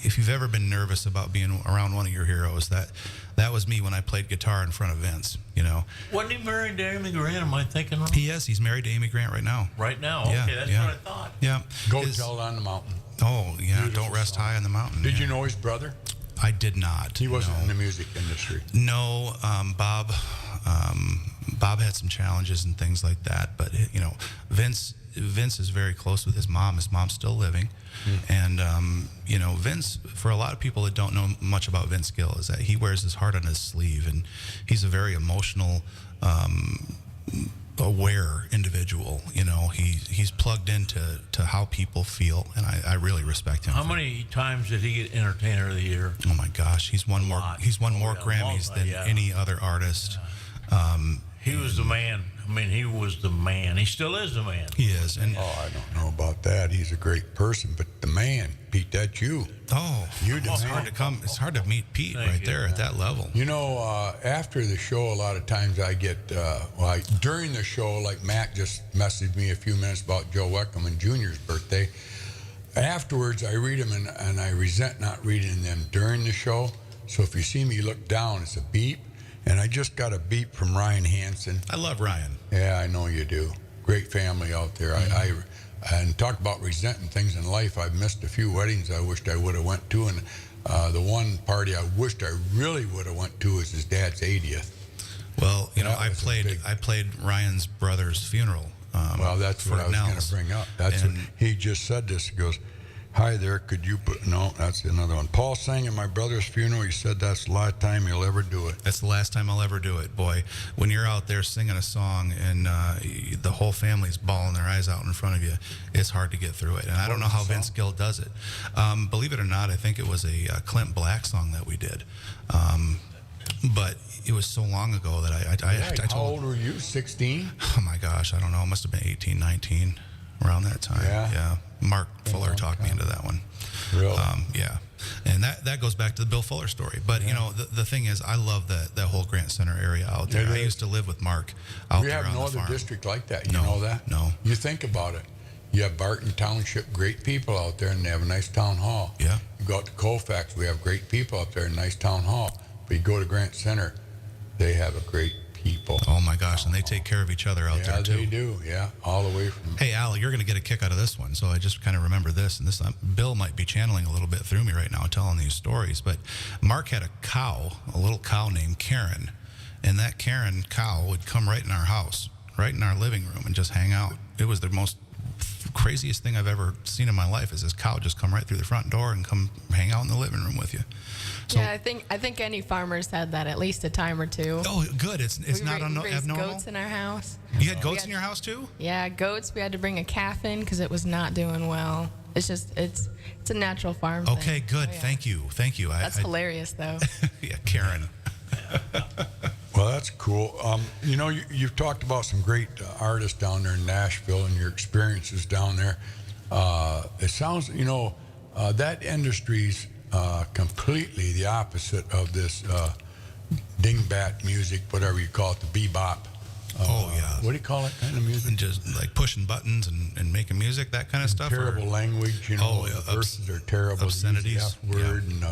If you've ever been nervous about being around one of your heroes, that was me when I played guitar in front of Vince, you know. Wasn't he married to Amy Grant? Am I thinking wrong? He is. He's married to Amy Grant right now. Right now? Yeah, Okay, that's yeah. what I thought. Yeah. Go Tell on the Mountain. Oh, yeah. Beautiful Don't Rest song. High on the Mountain. Did yeah. you know his brother? I did not. He wasn't no. in the music industry. No, Bob had some challenges and things like that, but you know, Vince is very close with his mom. His mom's still living, and you know, Vince. For a lot of people that don't know much about Vince Gill, is that he wears his heart on his sleeve, and he's a very emotional, aware individual. You know, he's plugged into how people feel, and I really respect him. How many times did he get Entertainer of the Year? Oh my gosh, he's won more Grammys than any other artist. He was the man. I mean, he was the man. He still is the man. He is. And I don't know about that. He's a great person, but the man, Pete, that's you. Oh, you do. It's hard to come. It's hard to meet Pete right there at that level. You know, after the show, a lot of times I get during the show, like Matt just messaged me a few minutes about Joe Weckerman Jr.'s birthday. Afterwards, I read them, and I resent not reading them during the show. So if you see me look down, it's a beep. And I just got a beep from Ryan Hansen. I love Ryan. Yeah, I know you do. Great family out there. Mm-hmm. And talk about resenting things in life. I've missed a few weddings I wished I would have went to, and the one party I wished I really would have went to was his dad's 80th. Well, you know, I played Ryan's brother's funeral. Well, that's what I was going to bring up. That's what he just said. This, he goes, "Hi there, could you put?" No, that's another one. Paul sang at my brother's funeral. He said that's the last time he'll ever do it. That's the last time I'll ever do it, boy. When you're out there singing a song and the whole family's bawling their eyes out in front of you, it's hard to get through it. And I don't know how Vince Gill does it. Believe it or not, I think it was a Clint Black song that we did. But it was so long ago that I told how old were you? 16? Oh my gosh, I don't know. It must have been 18, 19, around that time. Yeah. Mark Fuller talked me into that one. Really? Yeah. And that goes back to the Bill Fuller story. But, you know, the thing is, I love that whole Grant Center area out there. I used to live with Mark out there on the farm. We have no other district like that. You No, know that? no. You think about it. You have Barton Township, great people out there, and they have a nice town hall. Yeah. You go out to Colfax, we have great people up there, nice town hall. But you go to Grant Center, they have a great people. Oh my gosh, and they take care of each other out there too. Yeah, they do. Yeah, all the way from. Hey Al, you're going to get a kick out of this one. So I just kind of remember this, and this Bill might be channeling a little bit through me right now, telling these stories. But Mark had a little cow named Karen, and that Karen cow would come right in our house, right in our living room, and just hang out. It was the most craziest thing I've ever seen in my life. Is this cow just come right through the front door and come hang out in the living room with you? So, yeah, I think any farmers had that at least a time or two. Oh, good. It's not we raised abnormal. Goats in our house. You had goats in your house too? Yeah, goats. We had to bring a calf in because it was not doing well. It's a natural farm thing. Okay, good. Oh, yeah. Thank you. That's hilarious though. Yeah, Karen. Well, that's cool. You know, you've talked about some great artists down there in Nashville and your experiences down there. It sounds, you know, that industry's completely the opposite of this dingbat music, whatever you call it, the bebop. Oh, yeah. What do you call it kind of music? And just like pushing buttons and making music, that kind of stuff. Terrible language, you know. The verses are terrible. Obscenities. F word and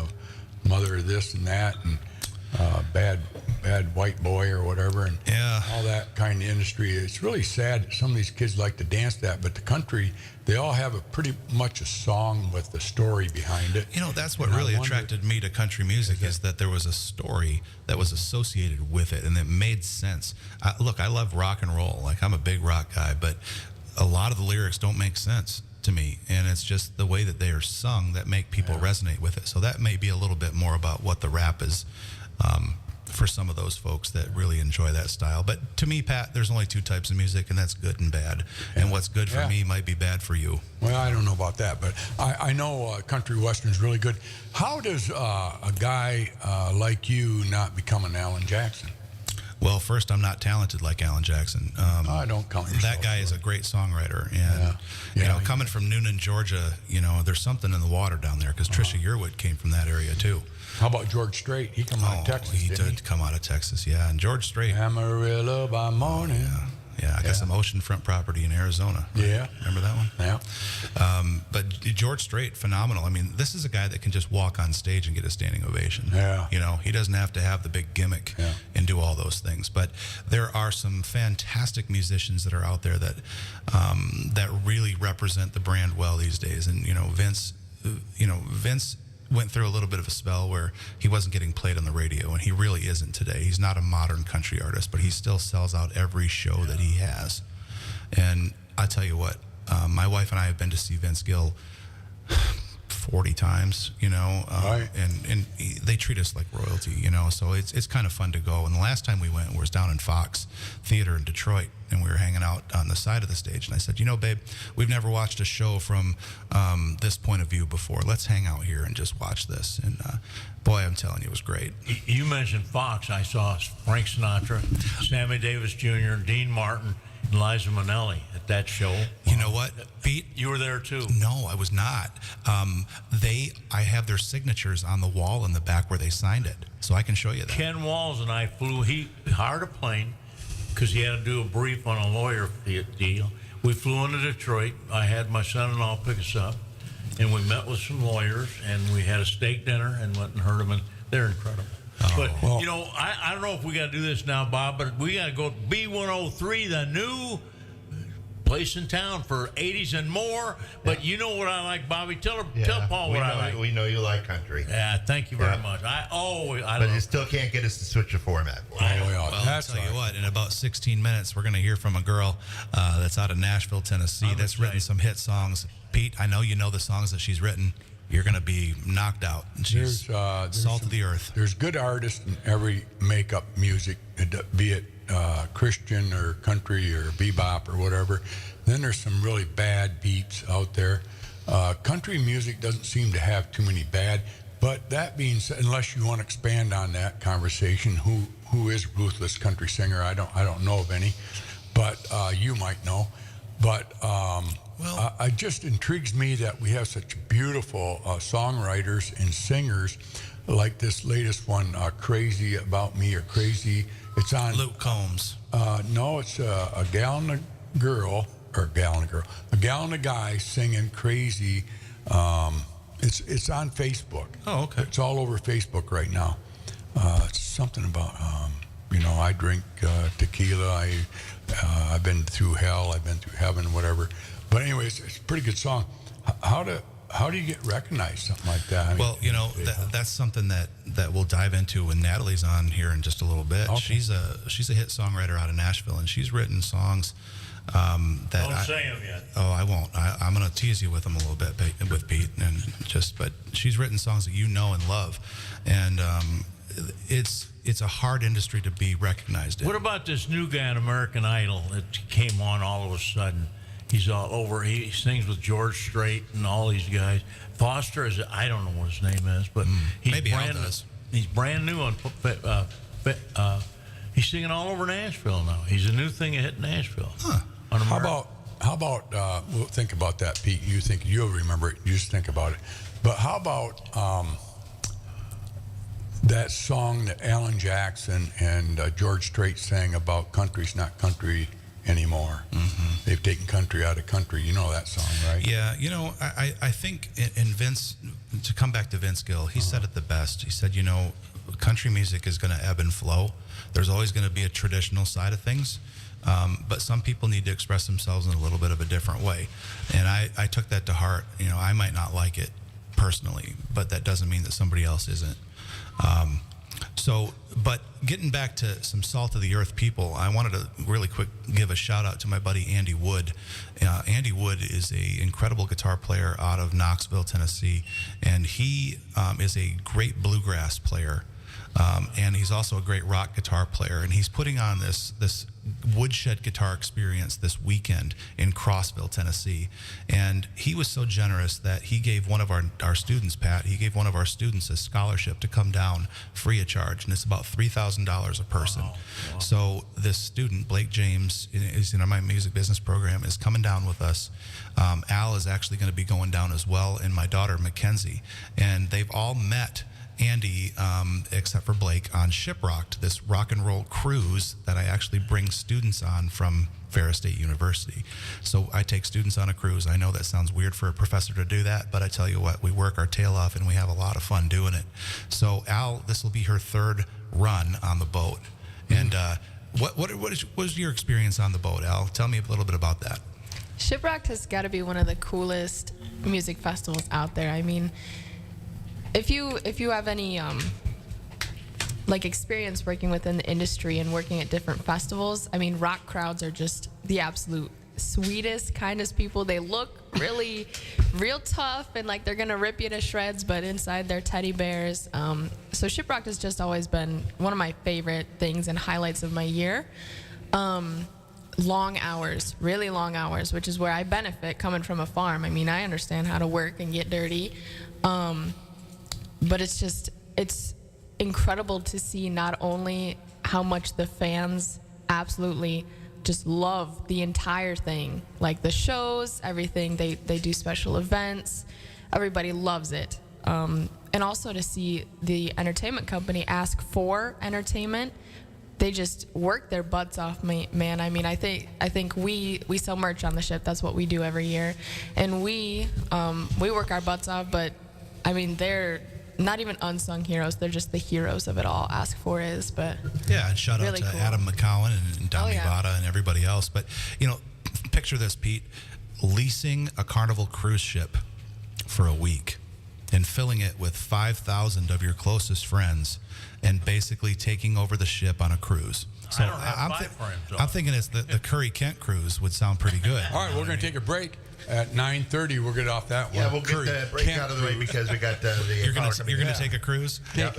mother of this and that and bad white boy or whatever and all that kind of industry. It's really sad that some of these kids like to dance that, but the country, they all have a pretty much a song with the story behind it. You know, that's what really attracted me to country music is that there was a story that was associated with it and that made sense. Look, I love rock and roll. Like, I'm a big rock guy, but a lot of the lyrics don't make sense to me, and it's just the way that they are sung that make people resonate with it. So that may be a little bit more about what the rap is for some of those folks that really enjoy that style. But to me, Pat, there's only two types of music, and that's good and bad. And what's good for me might be bad for you. Well, I don't know about that, but I know country western is really good. How does a guy like you not become an Alan Jackson? Well, first, I'm not talented like Alan Jackson. I don't count yourself. That guy is a great songwriter, and you know, coming from Noonan, Georgia, you know, there's something in the water down there because Trisha Yearwood came from that area too. How about George Strait? He came out of Texas. He did come out of Texas, yeah. And George Strait, Amarillo by morning. I got some oceanfront property in Arizona. Right? Yeah, remember that one? Yeah. But George Strait, phenomenal. I mean, this is a guy that can just walk on stage and get a standing ovation. Yeah. You know, he doesn't have to have the big gimmick and do all those things. But there are some fantastic musicians that are out there that that really represent the brand well these days. And Vince went through a little bit of a spell where he wasn't getting played on the radio, and he really isn't today. He's not a modern country artist, but he still sells out every show that he has. And I tell you what, my wife and I have been to see Vince Gill 40 times, right. and they treat us like royalty, so it's kind of fun to go. And the last time we went was down in Fox Theater in Detroit, and we were hanging out on the side of the stage, and I said, babe, we've never watched a show from this point of view before. Let's hang out here and just watch this. And boy, I'm telling you, it was great. You mentioned Fox. I saw Frank Sinatra, Sammy Davis Jr., Dean Martin, and Liza Minnelli at that show. You know what, Pete? You were there too. No, I was not. I have their signatures on the wall in the back where they signed it, so I can show you that. Ken Walls and I flew. He hired a plane because he had to do a brief on a lawyer deal. We flew into Detroit. I had my son-in-law pick us up, and we met with some lawyers, and we had a steak dinner and went and heard them, and they're incredible. But, I don't know if we got to do this now, Bob, but we got to go to B103, the new place in town for 80s and more. But you know what I like, Bobby? Tell Paul what I like. We know you like country. Yeah, thank you very much. But you still can't get us to switch the format. Well, I'll tell you what, in about 16 minutes, we're going to hear from a girl that's out of Nashville, Tennessee, that's written some hit songs. Pete, I know you know the songs that she's written. You're going to be knocked out. She's salt of the earth. There's good artists in every makeup music, be it Christian or country or bebop or whatever. Then there's some really bad beats out there. Country music doesn't seem to have too many bad. But that being said, unless you want to expand on that conversation, who is a ruthless country singer? I don't know of any, but you might know. But it just intrigues me that we have such beautiful songwriters and singers, like this latest one, "Crazy About Me" or "Crazy." It's on Luke Combs. No, it's a gal and a girl, a gal and a guy singing "Crazy." It's on Facebook. Oh, okay. It's all over Facebook right now. It's something about I drink tequila. I've been through hell. I've been through heaven. Whatever. But anyways, it's a pretty good song. How do you get recognized, something like that? I mean, that's something that we'll dive into when Natalie's on here in just a little bit. Okay. She's a hit songwriter out of Nashville, and she's written songs that Don't say them yet. Oh, I won't. I'm going to tease you with them a little bit with Pete, but she's written songs that you know and love, and it's a hard industry to be recognized in. What about this new guy on American Idol that came on all of a sudden? He's all over. He sings with George Strait and all these guys. Foster I don't know what his name is, but he's maybe brand. Al does. He's brand new on. He's singing all over Nashville now. He's a new thing that hit Nashville. Huh. How about we'll think about that, Pete. You think you'll remember it. You just think about it. But how about that song that Alan Jackson and George Strait sang about country's not country anymore? Mm-hmm. They've taken country out of country. You know that song, right? Yeah. I think in Vince, to come back to Vince Gill, he said it the best. He said, country music is going to ebb and flow. There's always going to be a traditional side of things. But some people need to express themselves in a little bit of a different way. And I took that to heart. I might not like it personally, but that doesn't mean that somebody else isn't. But getting back to some salt of the earth people, I wanted to really quick give a shout out to my buddy Andy Wood. Andy Wood is an incredible guitar player out of Knoxville, Tennessee, and he is a great bluegrass player. and he's also a great rock guitar player. And he's putting on this woodshed guitar experience this weekend in Crossville, Tennessee. And he was so generous that he gave one of our students, Pat, he gave one of our students a scholarship to come down free of charge, and it's about $3,000 a person. Wow. So this student, Blake James, is in my music business program, is coming down with us. Al is actually going to be going down as well, and my daughter, Mackenzie. And they've all met Andy, except for Blake, on Shiprocked, this rock and roll cruise that I actually bring students on from Ferris State University. So I take students on a cruise. I know that sounds weird for a professor to do that, but I tell you what, we work our tail off and we have a lot of fun doing it. So Al, this will be her third run on the boat. And what was your experience on the boat, Al? Tell me a little bit about that. Shiprocked has got to be one of the coolest music festivals out there. I mean, if you have any experience working within the industry and working at different festivals, I mean, rock crowds are just the absolute sweetest, kindest people. They look real tough and like they're gonna rip you to shreds, but inside they're teddy bears. So Shiprocked has just always been one of my favorite things and highlights of my year. Long hours, really long hours, which is where I benefit coming from a farm. I mean, I understand how to work and get dirty. But it's incredible to see not only how much the fans absolutely just love the entire thing, like the shows, everything. They do special events. Everybody loves it. And also to see the entertainment company ask for entertainment. They just work their butts off, man. I mean, I think we sell merch on the ship. That's what we do every year. And we work our butts off, but I mean, they're not even unsung heroes. They're just the heroes of it all. Ask For is, but yeah, and shout really out to cool. Adam McCowan and Don Nevada and everybody else. But picture this, Pete, leasing a Carnival cruise ship for a week and filling it with 5,000 of your closest friends and basically taking over the ship on a cruise. So I don't have five friends, so. I'm thinking the Curry Kent cruise would sound pretty good. All right, we're going to take a break. At 9:30, we'll get off that one. Yeah, we'll get the break out of the way because we got the You're going to take a cruise? Yeah.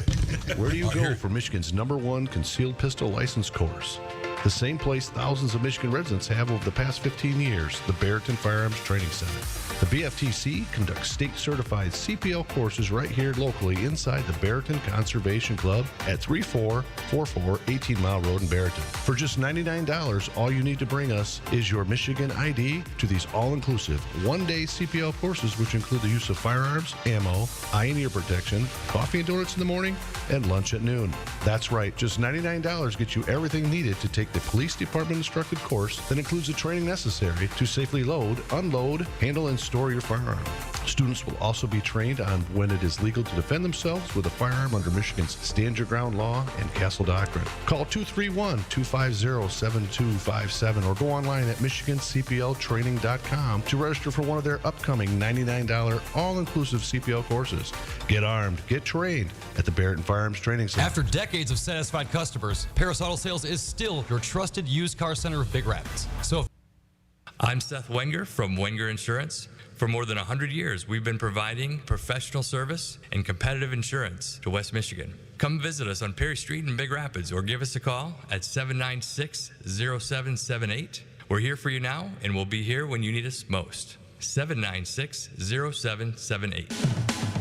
Where do you go for Michigan's #1 concealed pistol license course? The same place thousands of Michigan residents have over the past 15 years, the Barrington Firearms Training Center. The BFTC conducts state-certified CPL courses right here locally inside the Barrington Conservation Club at 3444 18 Mile Road in Barrington. For just $99, all you need to bring us is your Michigan ID to these all-inclusive one-day CPL courses, which include the use of firearms, ammo, eye and ear protection, coffee and donuts in the morning, and lunch at noon. That's right, just $99 gets you everything needed to take the police department instructed course that includes the training necessary to safely load, unload, handle, and store your firearm. Students will also be trained on when it is legal to defend themselves with a firearm under Michigan's Stand Your Ground law and Castle Doctrine. Call 231-250-7257 or go online at michigancpltraining.com to register for one of their upcoming $99 all-inclusive CPL courses. Get armed, get trained at the Barrington Firearms Training Center. After decades of satisfied customers, Paris Auto Sales is still your trusted used car center of Big Rapids. I'm Seth Wenger from Wenger Insurance. For more than 100 years, we've been providing professional service and competitive insurance to West Michigan. Come visit us on Perry Street in Big Rapids or give us a call at 796-0778. We're here for you now, and we'll be here when you need us most. 796-0778.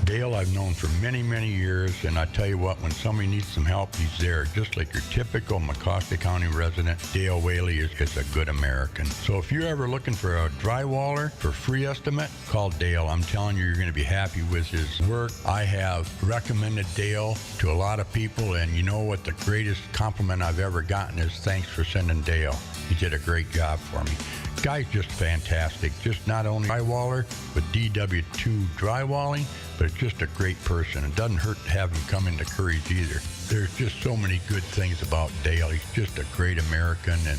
Dale I've known for many, many years, and I tell you what, when somebody needs some help, he's there. Just like your typical Mecosta County resident, Dale Whaley is a good American. So if you're ever looking for a drywaller for free estimate, call Dale. I'm telling you, you're going to be happy with his work. I have recommended Dale to a lot of people, and you know what the greatest compliment I've ever gotten is thanks for sending Dale. He did a great job for me. Guy's just fantastic. Just not only drywaller, but DW2 drywalling, but just a great person. It doesn't hurt to have him come into Curry's either. There's just so many good things about Dale. He's just a great American, and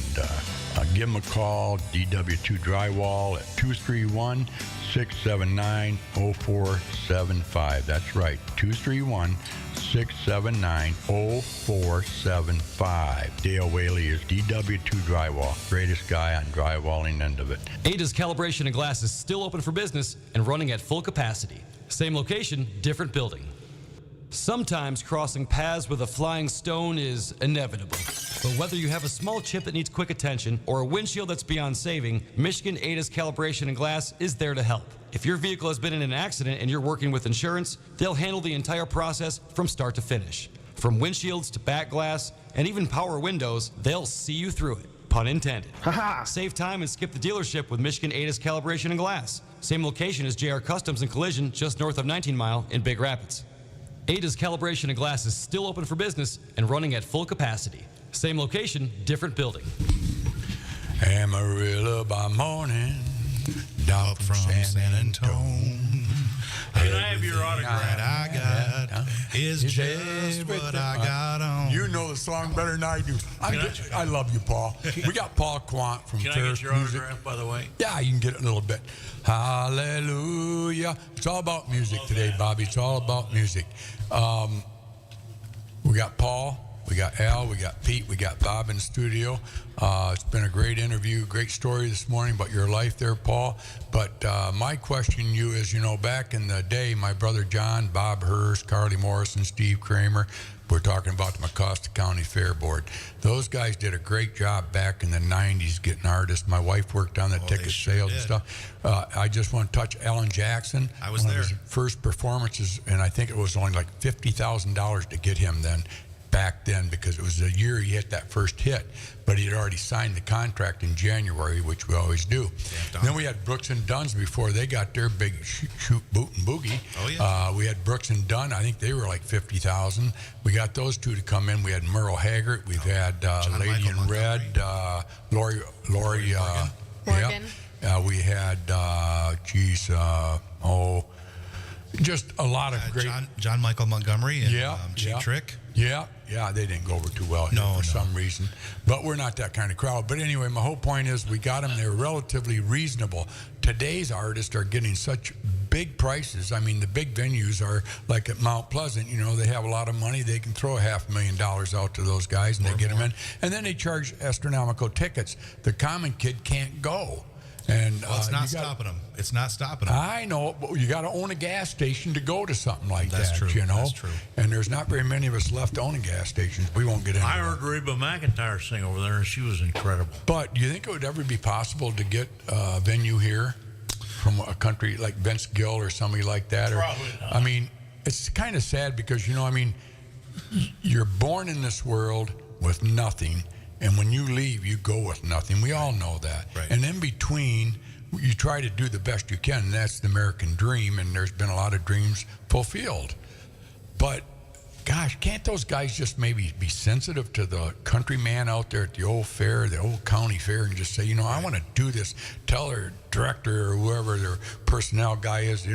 give him a call, DW2 Drywall at 231-679-0475. That's right, 231-679-0475. Dale Whaley is DW2 Drywall. Greatest guy on drywalling end of it. Ada's Calibration and Glass is still open for business and running at full capacity. Same location, different building. Sometimes crossing paths with a flying stone is inevitable. But whether you have a small chip that needs quick attention or a windshield that's beyond saving, Michigan ADA's Calibration and Glass is there to help. If your vehicle has been in an accident and you're working with insurance, they'll handle the entire process from start to finish. From windshields to back glass and even power windows, they'll see you through it. Pun intended. Save time and skip the dealership with Michigan ADA's Calibration and Glass. Same location as JR Customs and Collision, just north of 19 Mile in Big Rapids. ADA's Calibration and Glass is still open for business and running at full capacity. Same location, different building. Amarillo by morning, down from San Antonio. Can I have your autograph? I got is just what I got on. You know the song better than I do. I love you, Paul. We got Paul Quant from Can I Terrace get your Music. autograph, by the way? Yeah, you can get it in a little bit. Hallelujah. It's all about music today, Bobby. It's all about music. We got Paul, we got Al, we got Pete, we got Bob in the studio. It's been a great interview, great story this morning about your life there, Paul. But my question to you is, back in the day, my brother John, Bob Hurst, Carly Morrison, Steve Kramer, we're talking about the Mecosta County Fair Board. Those guys did a great job back in the 90s getting artists. My wife worked on the ticket sales and stuff. I just want to touch Alan Jackson. I was one there. Of his first performances, and I think it was only like $50,000 to get him back then, because it was the year he hit that first hit, but he had already signed the contract in January, which we always do. And then we had Brooks and Dunn's before they got their big shoot, boot, and boogie. Oh, yeah. We had Brooks and Dunn. I think they were like 50,000. We got those two to come in. We had Merle Haggart. We've had Lady in Red, Lori Morgan. We had, just a lot of great. John Michael Montgomery and Cheap Trick. Yeah, they didn't go over too well here for some reason. But we're not that kind of crowd. But anyway, my whole point is we got them. They're relatively reasonable. Today's artists are getting such big prices. I mean, the big venues are like at Mount Pleasant. They have a lot of money. They can throw $500,000 out to those guys, and they get them in. And then they charge astronomical tickets. The common kid can't go. And it's not stopping them. It's not stopping them. I know, but you got to own a gas station to go to something like That's that. True. You know, that's true. And there's not very many of us left owning gas stations. We won't get into I heard Reba McEntire sing over there, and she was incredible. But do you think it would ever be possible to get a venue here from a country like Vince Gill or somebody like that? Probably not. I mean, it's kind of sad because you're born in this world with nothing. And when you leave, you go with nothing. We all know that. Right. And in between, you try to do the best you can. And that's the American dream. And there's been a lot of dreams fulfilled. But, gosh, can't those guys just maybe be sensitive to the countryman out there at the old fair, the old county fair, and just say, I want to do this. Tell their director or whoever their personnel guy is,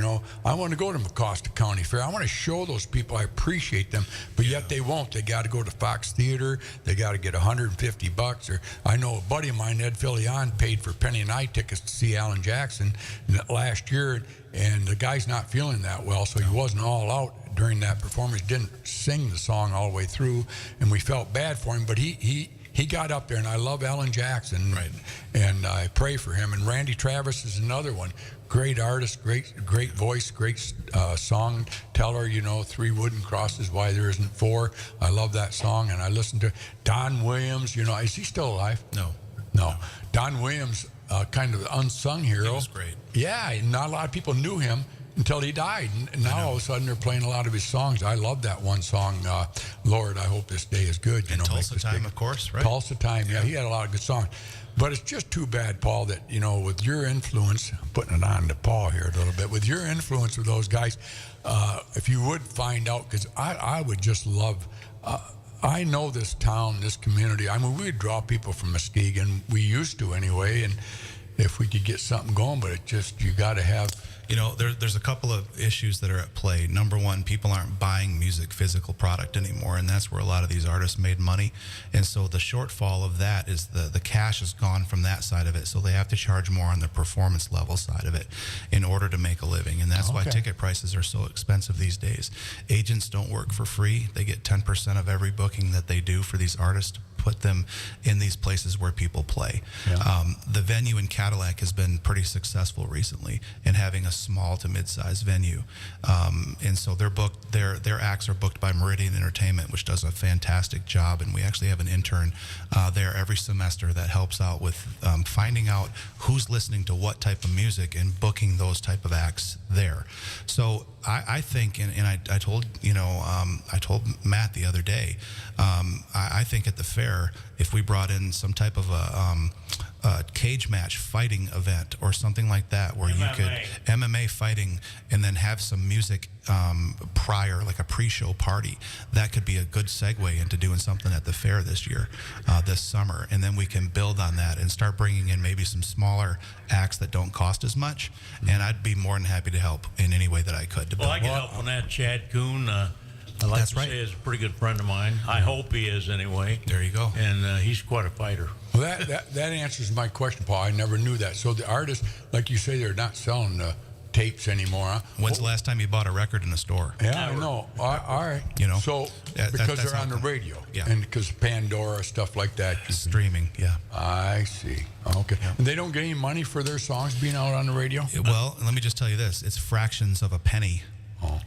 I want to go to Mecosta County Fair. I want to show those people I appreciate them, but yet they won't. They got to go to Fox Theater. They got to get $150. Or I know a buddy of mine, Ed Filion, paid for Penny and I tickets to see Alan Jackson last year, and the guy's not feeling that well, so he wasn't all out during that performance. Didn't sing the song all the way through, and we felt bad for him, but he got up there, and I love Alan Jackson, right. And I pray for him. And Randy Travis is another one. Great artist, great voice, great song teller, 3 wooden crosses, why there isn't 4. I love that song, and I listen to Don Williams. Is he still alive? No. Don Williams, kind of the unsung hero. He was great. Yeah, and not a lot of people knew him until he died. And now all of a sudden they're playing a lot of his songs. I love that one song, Lord, I Hope This Day Is Good. And Tulsa Time, of course, right? Tulsa Time, yeah, he had a lot of good songs. But it's just too bad, Paul, that, with your influence, I'm putting it on to Paul here a little bit, with your influence with those guys, if you would find out, because I would just love, I know this town, this community. I mean, we would draw people from Muskegon. We used to anyway, and if we could get something going, but it just, you got to have... There's a couple of issues that are at play. Number one, people aren't buying music, physical product anymore, and that's where a lot of these artists made money. And so the shortfall of that is the cash is gone from that side of it, so they have to charge more on the performance level side of it in order to make a living. And that's why ticket prices are so expensive these days. Agents don't work for free. They get 10% of every booking that they do for these artists, put them in these places where people play. Yeah. The venue in Cadillac has been pretty successful recently in having a small to mid-sized venue, and so they're booked. Their acts are booked by Meridian Entertainment, which does a fantastic job. And we actually have an intern there every semester that helps out with finding out who's listening to what type of music and booking those type of acts there. So I think, and I told I told Matt the other day, I think at the fair, if we brought in some type of a cage match fighting event or something like that, where you could MMA fighting and then have some music prior, like a pre-show party, that could be a good segue into doing something at the fair this year, this summer. And then we can build on that and start bringing in maybe some smaller acts that don't cost as much. And I'd be more than happy to help in any way that I could. Well, I can help on that. Chad Kuhn, I like to say, is a pretty good friend of mine. I hope he is anyway. There you go. And he's quite a fighter. Well, that answers my question, Paul. I never knew that. So the artists, like you say, they're not selling the tapes anymore, huh? When's the last time you bought a record in a store? Yeah, I know. All right. So because they're on the radio, and because Pandora, stuff like that. Streaming, yeah. I see. Okay. Yeah. And they don't get any money for their songs being out on the radio? Well, let me just tell you this. It's fractions of a penny.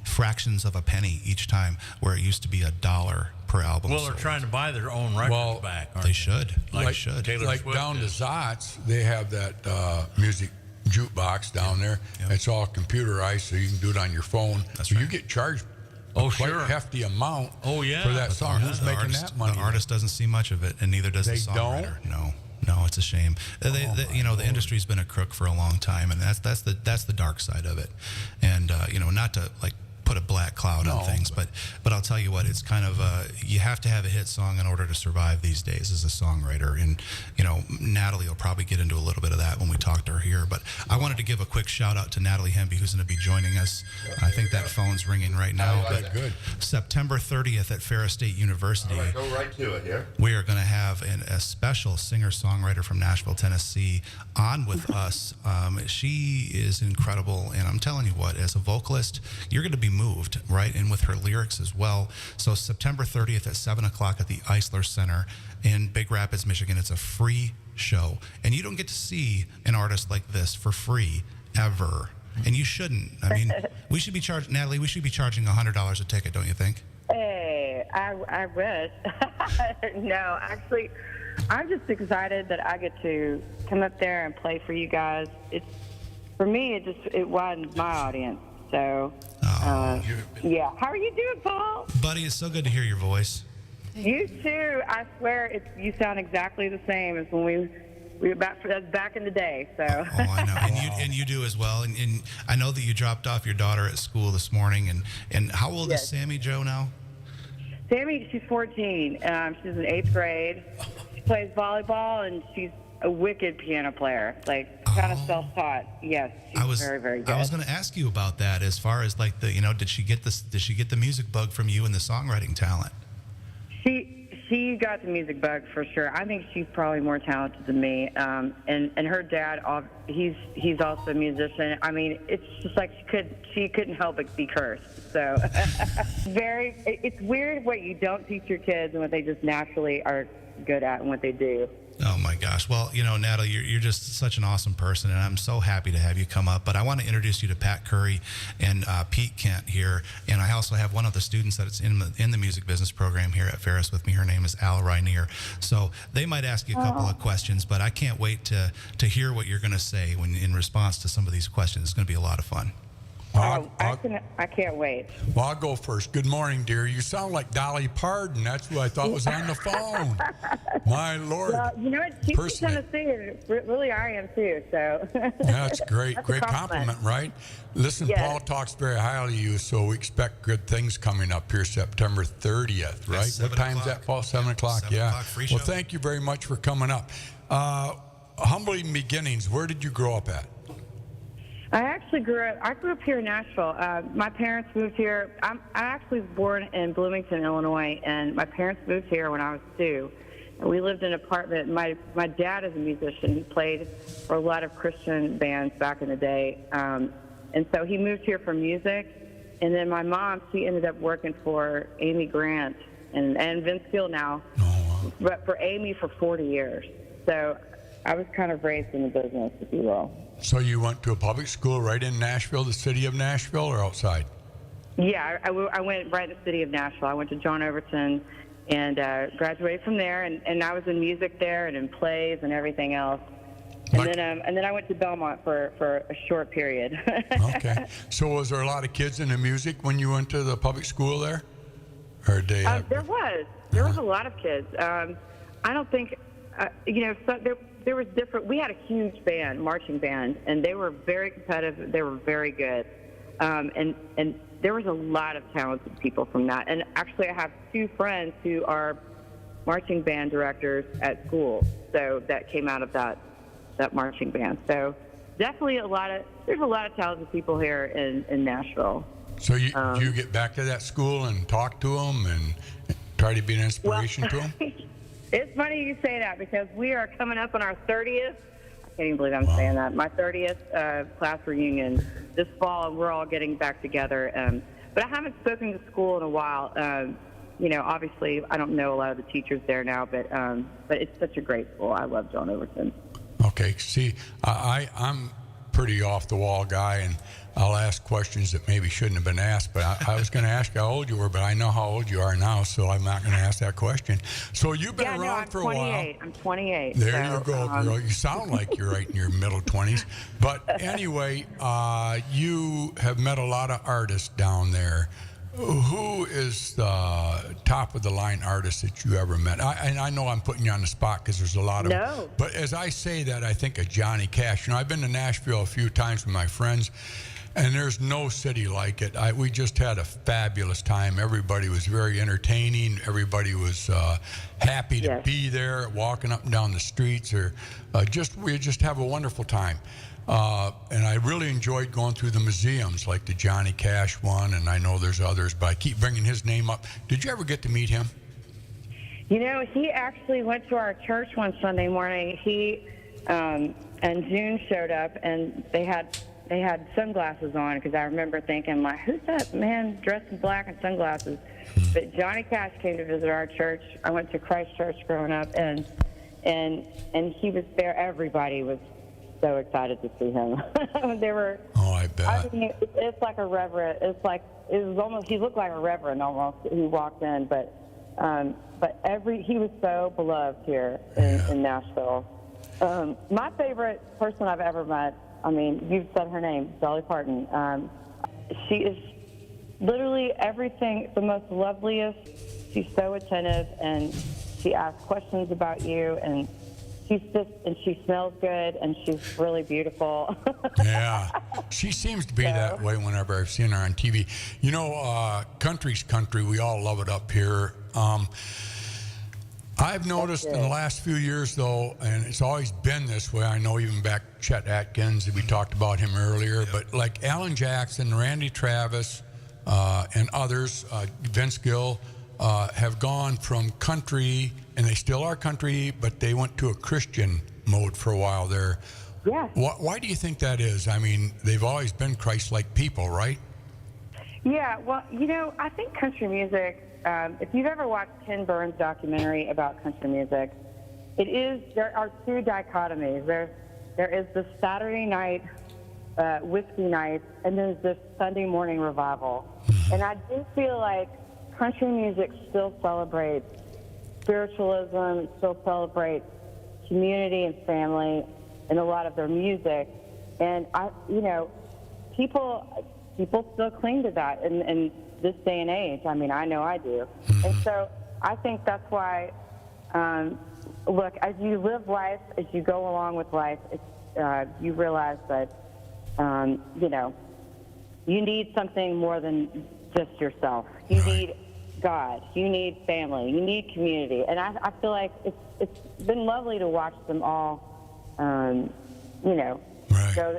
Fractions of a penny each time, where it used to be $1 per album. Well, they're trying to buy their own records back. Aren't they? Should. Like Swift down to Zotz, they have that music jukebox down there. It's all computerized, so you can do it on your phone. That's so right. you get charged a quite hefty amount for that song. Who's making that money? The artist doesn't see much of it, and neither does the songwriter. No, it's a shame. The industry's been a crook for a long time, and that's the dark side of it. And not to like put a black cloud on things, but I'll tell you what, it's kind of you have to have a hit song in order to survive these days as a songwriter. And Natalie will probably get into a little bit of that when we talk to her here. But I wanted to give a quick shout out to Natalie Hemby, who's going to be joining us. I think that phone's ringing right now. But good. September 30th at Ferris State University. All right, go right to it here. We are going to have a special singer-songwriter from Nashville, Tennessee, on with us. She is incredible, and I'm telling you what, as a vocalist, you're going to be moved, right? And with her lyrics as well. So September 30th at 7 o'clock at the Eisler Center in Big Rapids, Michigan. It's a free show, and you don't get to see an artist like this for free ever. And you shouldn't. I mean, we should be charging, Natalie, we should be charging $100 a ticket, don't you think? Hey, I wish. No, actually, I'm just excited that I get to come up there and play for you guys. For me, it widens my audience. So, yeah. How are you doing, Paul? Buddy, it's so good to hear your voice. You too. I swear, you sound exactly the same as when we were back in the day. So. Oh, I know, and you do as well. And I know that you dropped off your daughter at school this morning. And how old is Sammy Jo now? Sammy, she's 14. She's in 8th grade. She plays volleyball, and she's a wicked piano player, like kind of self-taught. Yes, she's very, very good. I was going to ask you about that, as far as like did she get the music bug from you and the songwriting talent? She got the music bug for sure. I think she's probably more talented than me. And her dad, he's also a musician. I mean, it's just like she couldn't help but be cursed. So it's weird what you don't teach your kids and what they just naturally are good at and what they do. Oh my gosh. Well, Natalie, you're just such an awesome person, and I'm so happy to have you come up. But I want to introduce you to Pat Curry and Pete Kent here. And I also have one of the students that's in the music business program here at Ferris with me. Her name is Al Rainier. So they might ask you a couple of questions, but I can't wait to hear what you're going to say in response to some of these questions. It's going to be a lot of fun. I can't wait. Well, I'll go first. Good morning, dear. You sound like Dolly Parton. That's who I thought was on the phone. My Lord. Well, you know what? She's a singer. Really, I am too. So. That's great. Great compliment, right? Listen, yes. Paul talks very highly of you, so we expect good things coming up here September 30th, right? What time is that, Paul? 7 o'clock? 7 yeah. o'clock, free show. Well, thank you very much for coming up. Humbling beginnings. Where did you grow up at? I grew up here in Nashville. My parents moved here. I actually was born in Bloomington, Illinois, and my parents moved here when I was 2. And we lived in an apartment. My dad is a musician. He played for a lot of Christian bands back in the day. And so he moved here for music. And then my mom, she ended up working for Amy Grant and Vince Gill now, but for Amy for 40 years. So I was kind of raised in the business, if you will. So you went to a public school right in Nashville, the city of Nashville, or outside? Yeah, I went right in the city of Nashville. I went to John Overton and graduated from there, and I was in music there and in plays and everything else. And then I went to Belmont for a short period. Okay. So was there a lot of kids into music when you went to the public school there? Or did they have... There was a lot of kids. I don't think, so there was different. We had a huge band, marching band, and they were very competitive. They were very good. And there was a lot of talented people from that. And actually, I have two friends who are marching band directors at school. So that came out of that marching band. So definitely there's a lot of talented people here in Nashville. So you get back to that school and talk to them and try to be an inspiration to them? It's funny you say that because we are coming up on our 30th. I can't even believe I'm saying that. My 30th class reunion this fall, and we're all getting back together. But I haven't spoken to school in a while. Obviously, I don't know a lot of the teachers there now, but it's such a great school. I love John Overton. Okay. See, I'm pretty off-the-wall guy, and I'll ask questions that maybe shouldn't have been asked, but I was going to ask how old you were, but I know how old you are now, so I'm not going to ask that question. So you've been around for a while. I'm 28. There you go, girl. You sound like you're right in your middle 20s. But anyway, you have met a lot of artists down there. Who is the top of the line artist that you ever met? And I know I'm putting you on the spot because there's a lot of them. But as I say that, I think of Johnny Cash. I've been to Nashville a few times with my friends, and there's no city like it. We just had a fabulous time. Everybody was very entertaining. Everybody was happy to be there, walking up and down the streets, or we just have a wonderful time. And I really enjoyed going through the museums, like the Johnny Cash one, and I know there's others, but I keep bringing his name up. Did you ever get to meet him? He actually went to our church one Sunday morning. He and June showed up, and they had sunglasses on, because I remember thinking, like, who's that man dressed in black and sunglasses? But Johnny Cash came to visit our church. I went to Christ Church growing up, and he was there. Everybody was so excited to see him. They were. Oh, I bet. I mean, it's like a reverend. It was almost. He looked like a reverend almost. He walked in, but he was so beloved here in Nashville. My favorite person I've ever met. I mean, you've said her name, Dolly Parton. She is literally everything, the most loveliest. She's so attentive, and she asks questions about you, and she smells good, and she's really beautiful. Yeah, she seems to be that way whenever I've seen her on TV. Country's country. We all love it up here. I've noticed in the last few years, though, and it's always been this way. I know even back Chet Atkins, we talked about him earlier, but like Alan Jackson, Randy Travis, and others, Vince Gill, have gone from country, and they still are country, but they went to a Christian mode for a while there. Yeah. Why do you think that is? I mean, they've always been Christ-like people, right? Yeah, well, I think country music, if you've ever watched Ken Burns' documentary about country music, there are two dichotomies. There is the Saturday night whiskey night, and there's this Sunday morning revival. And I do feel like country music still celebrates spiritualism, it still celebrates community and family in a lot of their music. And people still cling to that in this day and age. I mean, I know I do. And so I think that's why, look, as you live life, as you go along with life, you realize that, you need something more than just yourself. You need God. You need family. You need community. And I feel like it's been lovely to watch them all, go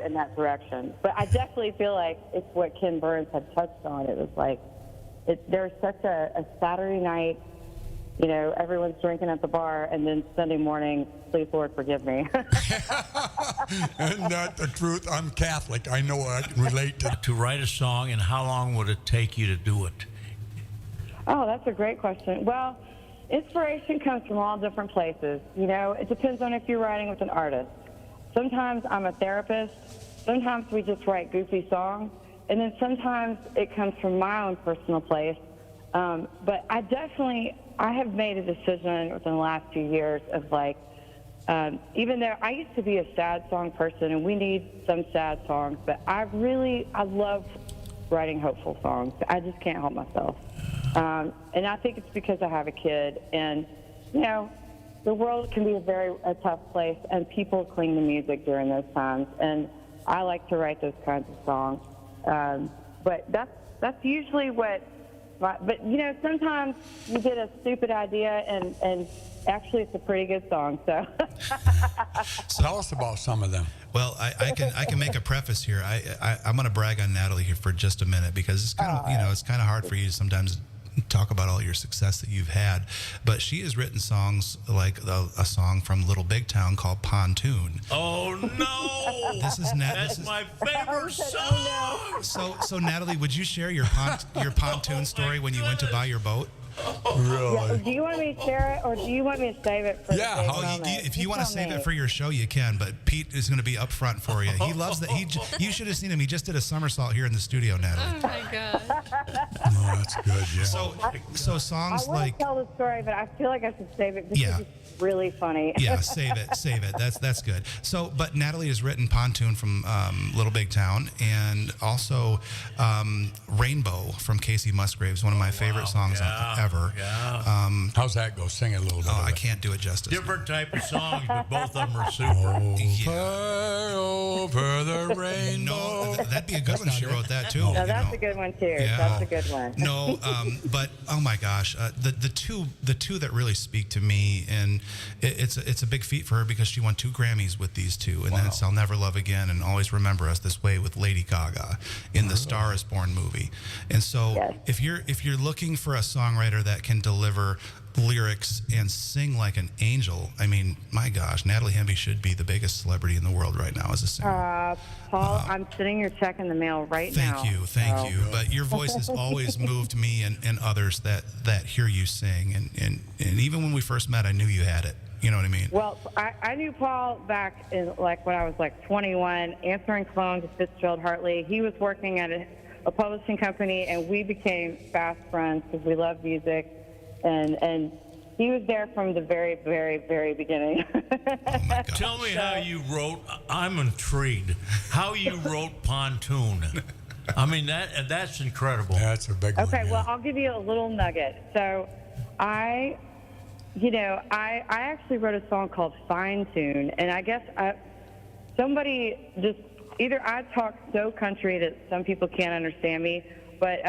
in that direction. But I definitely feel like it's what Ken Burns had touched on. It was like, there's such a Saturday night, everyone's drinking at the bar, and then Sunday morning, please, Lord, forgive me. Isn't that the truth? I'm Catholic. I know I can relate to. To write a song, and how long would it take you to do it? Oh, that's a great question. Well, inspiration comes from all different places. You know, it depends on if you're writing with an artist. Sometimes I'm a therapist. Sometimes we just write goofy songs. And then sometimes it comes from my own personal place. But I have made a decision within the last few years of like, even though I used to be a sad song person and we need some sad songs, but I love writing hopeful songs. I just can't help myself. And I think it's because I have a kid, and, you know, the world can be a tough place, and people cling to music during those times, and I like to write those kinds of songs. But that's usually but, you know, sometimes you get a stupid idea, and actually it's a pretty good song, so. Tell us about some of them. Well, I can make a preface here. I'm going to brag on Natalie here for just a minute, because it's kind of, you know, it's kind of hard for you to sometimes talk about all your success that you've had, but she has written songs like a song from Little Big Town called Pontoon. Oh no! That's my favorite song. So Natalie, would you share your pontoon story when you went to buy your boat? Really? Yeah, do you want me to share it, or do you want me to save it for the big moment? If you want to save it for your show, you can, but Pete is going to be up front for you. He loves that. You should have seen him. He just did a somersault here in the studio, Natalie. Oh, my God. Oh, that's good, yeah. So songs like... I want to tell the story, but I feel like I should save it because it's really funny. Yeah, save it. That's good. So, but Natalie has written Pontoon from Little Big Town, and also Rainbow from Casey Musgraves, one of my favorite songs ever. Yeah. How's that go? Sing it a little bit. Oh, I can't do it justice. Different type of songs, but both of them are super. Over the rainbow. No, that'd be a good one. She wrote that too. No, that's a good one too. Yeah. That's a good one. No, but oh my gosh, the two that really speak to me, and it's a big feat for her because she won 2 Grammys with these two, and then it's I'll Never Love Again and Always Remember Us This Way with Lady Gaga in the Star Is Born movie. And so if you're looking for a songwriter that can deliver lyrics and sing like an angel, I mean, my gosh, Natalie Hemby should be the biggest celebrity in the world right now as a singer. Paul, I'm sending your check in the mail right now. Thank you. But your voice has always moved me and others that hear you sing, and even when we first met, I knew you had it. You know what I mean? Well, I knew Paul back in when I was 21, answering phones at Fitzgerald Hartley. He was working at a publishing company, and we became fast friends because we love music. And he was there from the very, very, very beginning. Tell me how you wrote. I'm intrigued. How you wrote Pontoon. I mean, that's incredible. That's a big one. Okay, well, I'll give you a little nugget. So I actually wrote a song called Fine Tune, and I guess somebody just, either I talk so country that some people can't understand me, but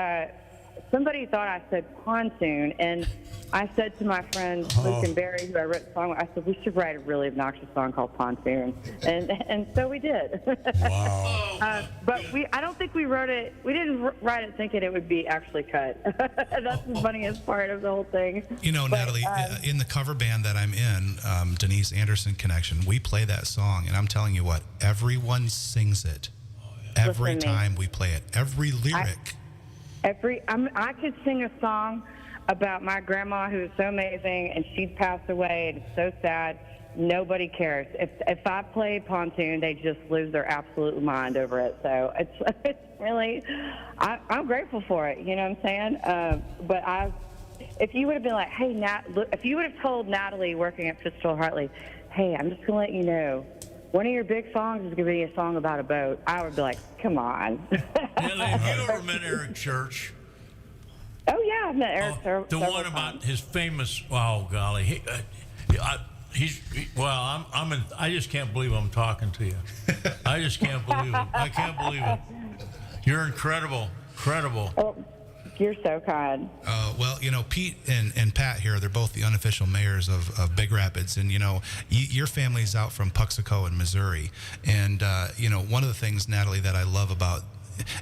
somebody thought I said pontoon, and I said to my friend Luke and Barry, who I wrote the song with, I said, we should write a really obnoxious song called Pontoon. And so we did. Wow. But I don't think we didn't write it thinking it would be actually cut. That's the funniest part of the whole thing. You know, Natalie, in the cover band that I'm in, Denise Anderson Connection, we play that song, and I'm telling you what, everyone sings it. Every time we play it. Every lyric. I could sing a song about my grandma who was so amazing, and she'd passed away, and it's so sad. Nobody cares. If I play Pontoon, they just lose their absolute mind over it. So it's really, I'm grateful for it. You know what I'm saying? But if you would have been like, hey, if you would have told Natalie working at Fitzgerald Hartley, hey, I'm just gonna let you know, one of your big songs is going to be a song about a boat, I would be like, come on. Have you ever met Eric Church? Oh, yeah, I've met Eric. The one about his famous, oh, golly. I just can't believe I'm talking to you. I just can't believe it. I can't believe it. You're incredible. Incredible. Oh, you're so kind. Well, you know, Pete and Pat here, they're both the unofficial mayors of Big Rapids. And, you know, your family's out from Puxico in Missouri. And, you know, one of the things, Natalie, that I love about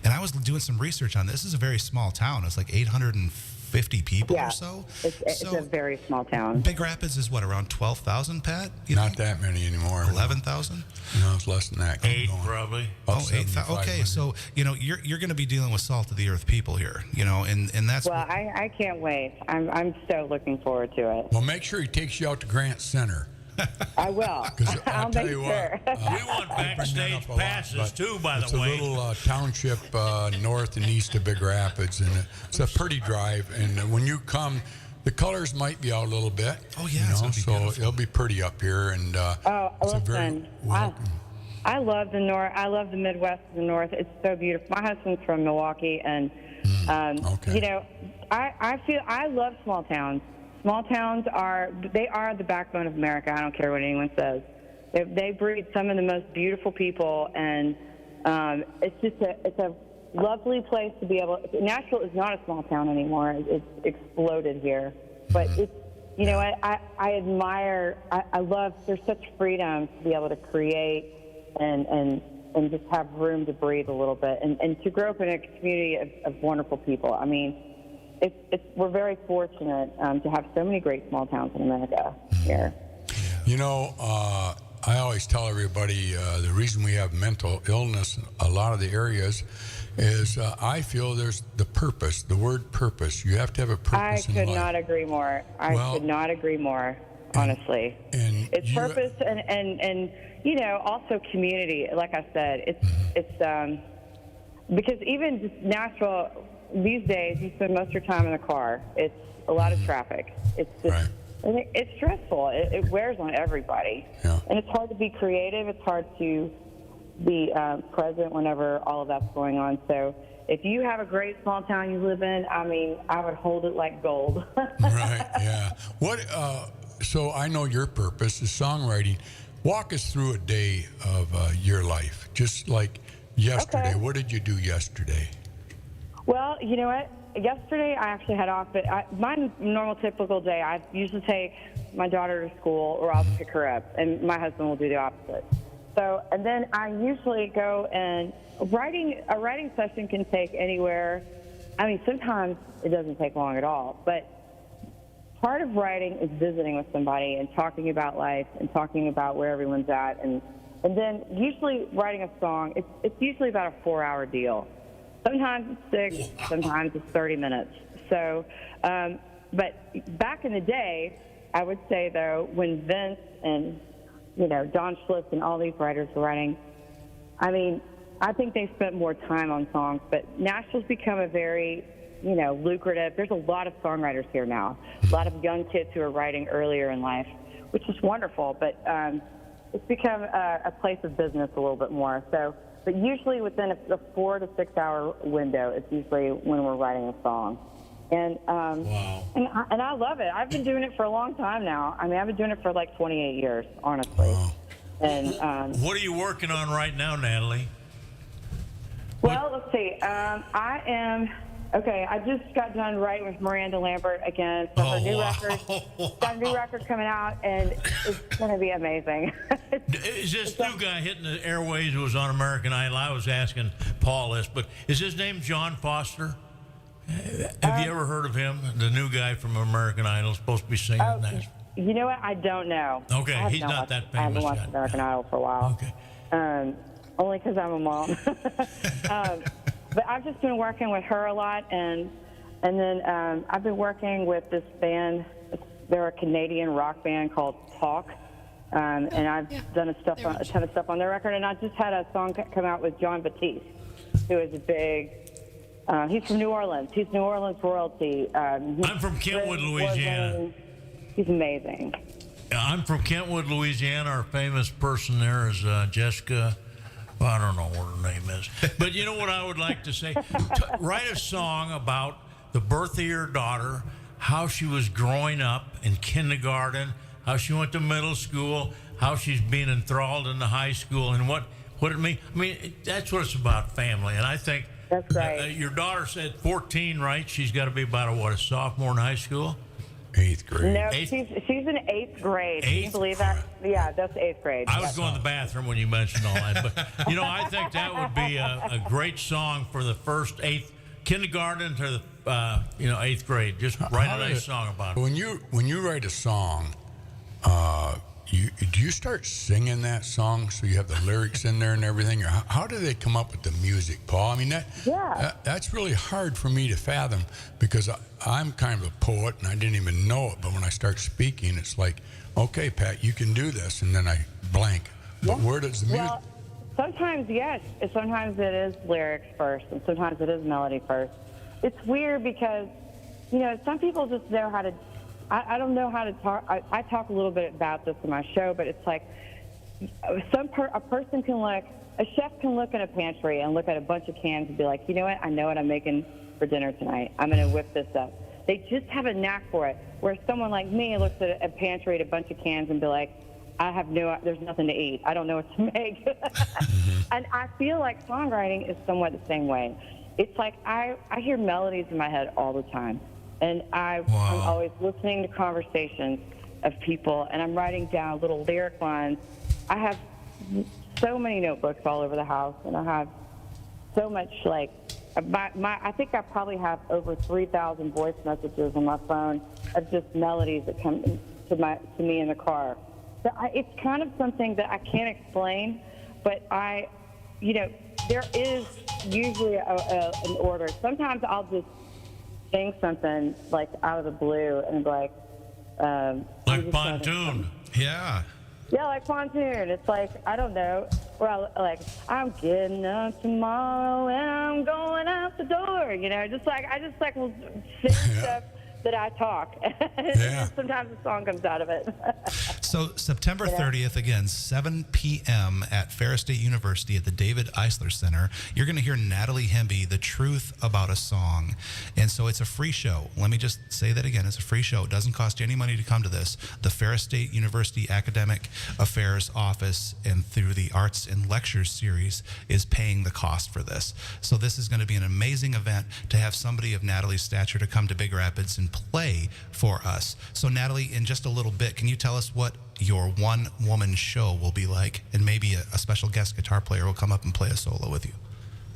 and I was doing some research on this. This is a very small town. It's like 850 people or so. It's a very small town. Big Rapids is what, around 12,000, Pat? Not that many anymore. 11,000? No, it's less than that. 8 probably. Oh, 8,000. Okay, so you're going to be dealing with salt of the earth people here, and that's. Well, I can't wait. I'm so looking forward to it. Well, make sure he takes you out to Grant Center. I will. I'll make sure. We want backstage passes too, by the way. It's a little township north and east of Big Rapids, and it's a pretty drive. And when you come, the colors might be out a little bit. Oh yeah, so it'll be pretty up here. And listen, I love the north. I love the Midwest and the North. It's so beautiful. My husband's from Milwaukee, and I feel I love small towns. Small towns are the backbone of America. I don't care what anyone says. They breed some of the most beautiful people, and it's a lovely place to be able. Nashville is not a small town anymore. It's exploded here, but it's I admire. I love. There's such freedom to be able to create and just have room to breathe a little bit, and to grow up in a community of wonderful people. I mean. We're very fortunate to have so many great small towns in America here. I always tell everybody the reason we have mental illness in a lot of the areas is I feel there's the purpose, the word purpose. You have to have a purpose in life. I could not agree more. Could not agree more, honestly. And it's purpose and also community. Like I said, it's because even just Nashville, these days, you spend most of your time in the car. It's a lot of traffic. It's just, it's stressful. It wears on everybody. Yeah. And it's hard to be creative. It's hard to be present whenever all of that's going on. So if you have a great small town you live in, I mean, I would hold it like gold. Right, yeah. So I know your purpose is songwriting. Walk us through a day of your life, just like yesterday. Okay. What did you do yesterday? Well, you know what? Yesterday I actually had off, but my normal typical day, I usually take my daughter to school or I'll pick her up, and my husband will do the opposite. So, and then I usually go and a writing session can take anywhere. I mean, sometimes it doesn't take long at all, but part of writing is visiting with somebody and talking about life and talking about where everyone's at, and then usually writing a song, it's usually about a 4-hour deal. Sometimes it's 6, sometimes it's 30 minutes. So, but back in the day, I would say, though, when Vince and, Don Schlitz and all these writers were writing, I mean, I think they spent more time on songs, but Nashville's become a very, lucrative. There's a lot of songwriters here now, a lot of young kids who are writing earlier in life, which is wonderful, but it's become a place of business a little bit more. So. But usually within a 4 to 6 hour window, it's usually when we're writing a song. And and I love it. I've been doing it for a long time now. I mean, I've been doing it for like 28 years, honestly. Wow. And what are you working on right now, Natalie? Well, let's see. I am. Okay, I just got done writing with Miranda Lambert again. So her new record, got a new record coming out, and it's going to be amazing. Is this new guy hitting the airways who was on American Idol? I was asking Paul this, but is his name John Foster? Have you ever heard of him? The new guy from American Idol, supposed to be singing that. You know what? I don't know. Okay, he's not that famous. I haven't watched American Idol for a while. Okay. Only because I'm a mom. But I've just been working with her a lot, and then I've been working with this band. They're a Canadian rock band called Talk, and I've done a ton of stuff on their record. And I just had a song come out with John Batiste, who is a big. He's from New Orleans. He's New Orleans royalty. I'm from Kentwood, Louisiana. He's amazing. I'm from Kentwood, Louisiana. Our famous person there is Jessica. Well, I don't know what her name is. But you know what I would like to say? Write a song about the birth of your daughter, how she was growing up in kindergarten, how she went to middle school, how she's being enthralled in the high school, and what it means. I mean, that's what it's about, family. And I think that's right. Your daughter said 14, right? She's got to be about a sophomore in high school? 8th grade. No, she's in 8th grade. Can you believe that? Yeah, that's 8th grade. I was going to the bathroom when you mentioned all that, but I think that would be a great song for the first 8th kindergarten to the 8th grade. Just write a nice song about it. When you write a song, do you start singing that song so you have the lyrics in there and everything, or how do they come up with the music, Paul? I mean, that's really hard for me to fathom because I'm kind of a poet and I didn't even know it, but when I start speaking, it's like, okay, Pat, you can do this, and then I blank. But where does the music? Well, sometimes yes, and sometimes it is lyrics first, and sometimes it is melody first. It's weird because, some people just know how to. I don't know how to talk. I talk a little bit about this in my show, but it's like a chef can look in a pantry and look at a bunch of cans and be like, you know what? I know what I'm making for dinner tonight. I'm going to whip this up. They just have a knack for it. Where someone like me looks at a pantry at a bunch of cans and be like, there's nothing to eat. I don't know what to make. And I feel like songwriting is somewhat the same way. It's like I hear melodies in my head all the time. And I'm always listening to conversations of people, and I'm writing down little lyric lines. I have so many notebooks all over the house, and I have so much, I think I probably have over 3,000 voice messages on my phone of just melodies that come to me in the car. So it's kind of something that I can't explain, but there is usually an order. Sometimes I'll just sing something like out of the blue and be like Pontoon. Yeah, like Pontoon. It's like, I don't know, I'm getting up tomorrow and I'm going out the door, I just will sing stuff that I talk. And sometimes a song comes out of it. So September 30th, again, 7 p.m. at Ferris State University at the David Eisler Center. You're going to hear Natalie Hemby, The Truth About a Song. And so it's a free show. Let me just say that again. It's a free show. It doesn't cost you any money to come to this. The Ferris State University Academic Affairs Office and through the Arts and Lectures series is paying the cost for this. So this is going to be an amazing event to have somebody of Natalie's stature to come to Big Rapids and play for us. So Natalie, in just a little bit, can you tell us what your one-woman show will be like, and maybe a special guest guitar player will come up and play a solo with you?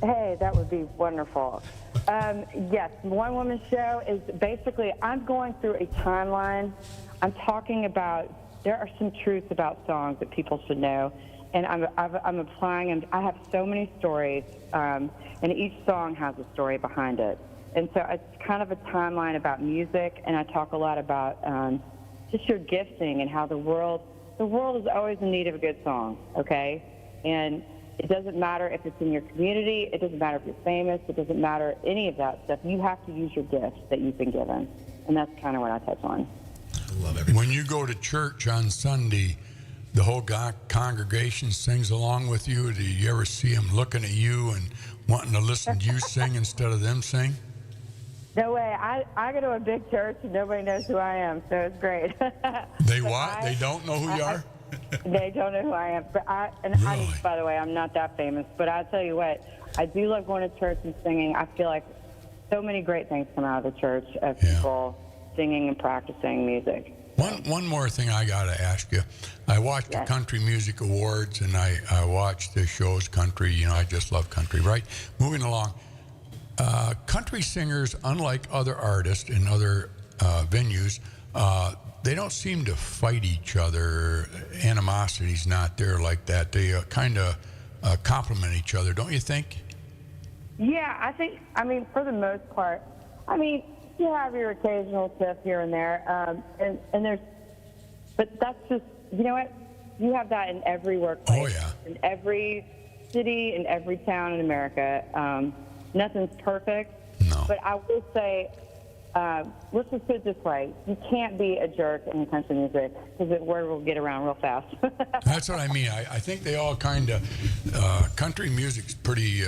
Hey, that would be wonderful. Yes, one-woman show is basically, I'm going through a timeline. I'm talking about, there are some truths about songs that people should know, and I'm applying, and I have so many stories, and each song has a story behind it. And so it's kind of a timeline about music, and I talk a lot about just your gifting and how the world is always in need of a good song, okay? And it doesn't matter if it's in your community, it doesn't matter if you're famous, it doesn't matter any of that stuff. You have to use your gifts that you've been given, and that's kind of what I touch on. I love everything. When you go to church on Sunday, the whole congregation sings along with you. Do you ever see them looking at you and wanting to listen to you sing instead of them sing? No way. I go to a big church and nobody knows who I am, so it's great. They what? They don't know who you are? They don't know who I am. But by the way, I'm not that famous. But I'll tell you what, I do love going to church and singing. I feel like so many great things come out of the church of people singing and practicing music. One more thing I got to ask you. I watched the Country Music Awards, and I watched the shows country. I just love country, right? Moving along. Country singers, unlike other artists in other venues, they don't seem to fight each other. Animosity's not there like that. They kind of complement each other, don't you think? Yeah, I mean, for the most part. I mean, you have your occasional tiff here and there, and there's, but that's just, you know what? You have that in every workplace. Oh, yeah. In every city, in every town in America. Nothing's perfect. No. But I will say, let's just put it this way. You can't be a jerk in country music because the word will get around real fast. That's what I mean. I think they all kind of, country music's pretty,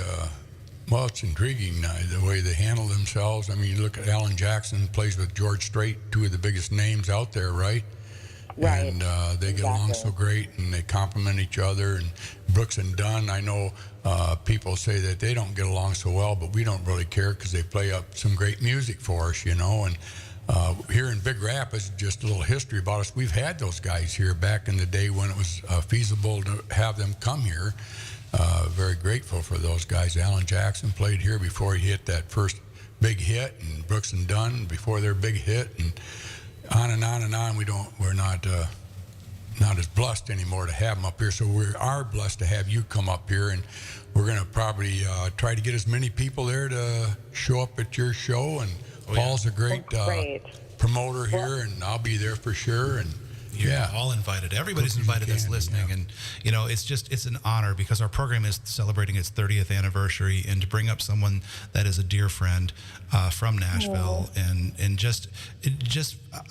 well, it's intriguing the way they handle themselves. I mean, you look at Alan Jackson, plays with George Strait, two of the biggest names out there, right? Right. And they get along so great, and they complement each other. And Brooks and Dunn, I know people say that they don't get along so well, but we don't really care because they play up some great music for us, And here in Big Rapids, just a little history about us. We've had those guys here back in the day when it was feasible to have them come here. Very grateful for those guys. Alan Jackson played here before he hit that first big hit, and Brooks and Dunn before their big hit, and on and on and on. We're not as blessed anymore to have them up here. So we are blessed to have you come up here, and we're going to probably try to get as many people there to show up at your show. And Paul's a great promoter here, and I'll be there for sure. And You're all invited. Everybody's invited that's listening. And, it's an honor because our program is celebrating its 30th anniversary, and to bring up someone that is a dear friend from Nashville. And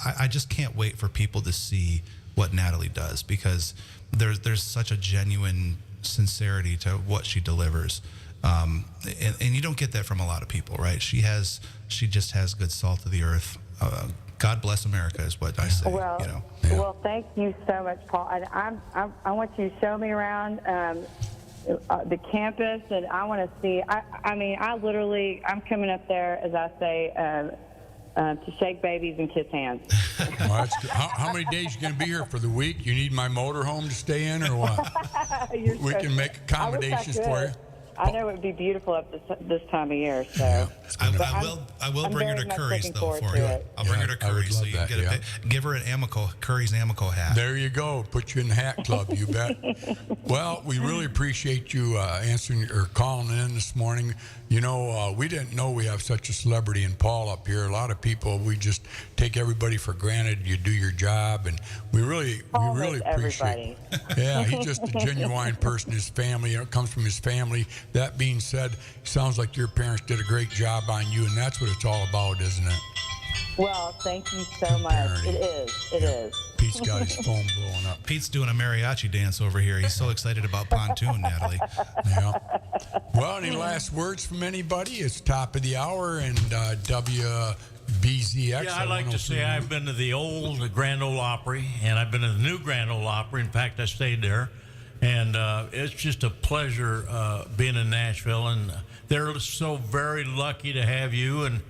I just can't wait for people to see what Natalie does, because there's such a genuine sincerity to what she delivers. And you don't get that from a lot of people, right? She just has good salt of the earth. God bless America is what I say. Well, thank you so much, Paul. And I want you to show me around the campus, and I want to see. I'm coming up there, as I say, to shake babies and kiss hands. Well, that's good. How many days you going to be here for the week? You need my motorhome to stay in, or what? We can make accommodations for you. I know it would be beautiful up this time of year. So I will bring her to Curry's though for you. I'll bring her to Curry's so you can get give her an Curry's Amoco hat. There you go. Put you in the hat club. You bet. Well, we really appreciate you answering or calling in this morning. We didn't know we have such a celebrity in Paul up here. A lot of people, we just take everybody for granted. You do your job, and we really appreciate. Yeah, he's just a genuine person. His family, it comes from his family. That being said, sounds like your parents did a great job on you, and that's what it's all about, isn't it? Well, thank you so much. It is. Pete's got his phone blowing up. Pete's doing a mariachi dance over here. He's so excited about pontoon, Natalie. Yeah. Well, any last words from anybody? It's top of the hour, and WBZX. Yeah, I'd like to say I've been to the Grand Ole Opry, and I've been to the new Grand Ole Opry. In fact, I stayed there. And it's just a pleasure being in Nashville, and they're so very lucky to have you. And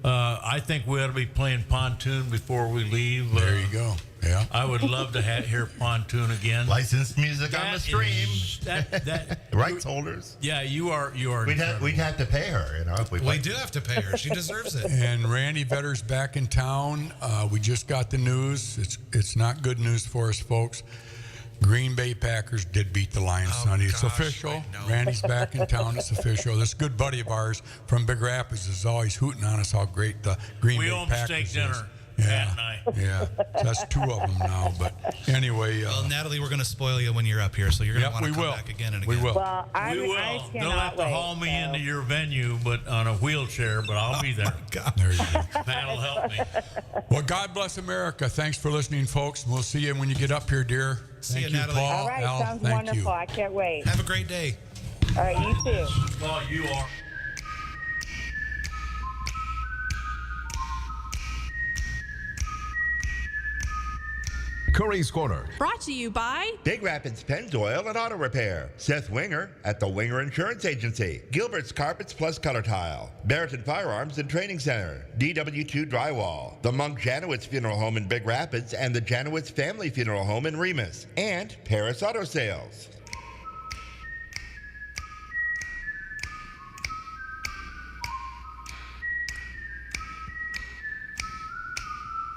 I think we ought to be playing pontoon before we leave. There you go. Yeah, I would love to hear pontoon again. Licensed music on the stream. Rights holders. Yeah, you are. We'd have to pay her. If we do have to pay her. She deserves it. And Randy Vetter's back in town. We just got the news. It's not good news for us, folks. Green Bay Packers did beat the Lions Sunday. It's official. Randy's back in town. It's official. This good buddy of ours from Big Rapids is always hooting on us how great the Green Bay Packers is. We own steak dinner that night. Yeah, so that's two of them now. But anyway. Well, Natalie, we're going to spoil you when you're up here, so you're going to want to come back again and again. We will. Well, we will. They'll have to haul me into your venue, but on a wheelchair, but I'll be there. There you go. That'll help me. Well, God bless America. Thanks for listening, folks. We'll see you when you get up here, dear. See you, Natalie. Paul. All right, Al, sounds thank wonderful. you. I can't wait. Have a great day. All right, you too. Well, you are. Curries Corner. Brought to you by Big Rapids Pennzoil and Auto Repair. Seth Winger at the Winger Insurance Agency. Gilbert's Carpets Plus Color Tile. Barrington Firearms and Training Center. DW2 Drywall. The Monk Janowitz Funeral Home in Big Rapids and the Janowitz Family Funeral Home in Remus. And Paris Auto Sales.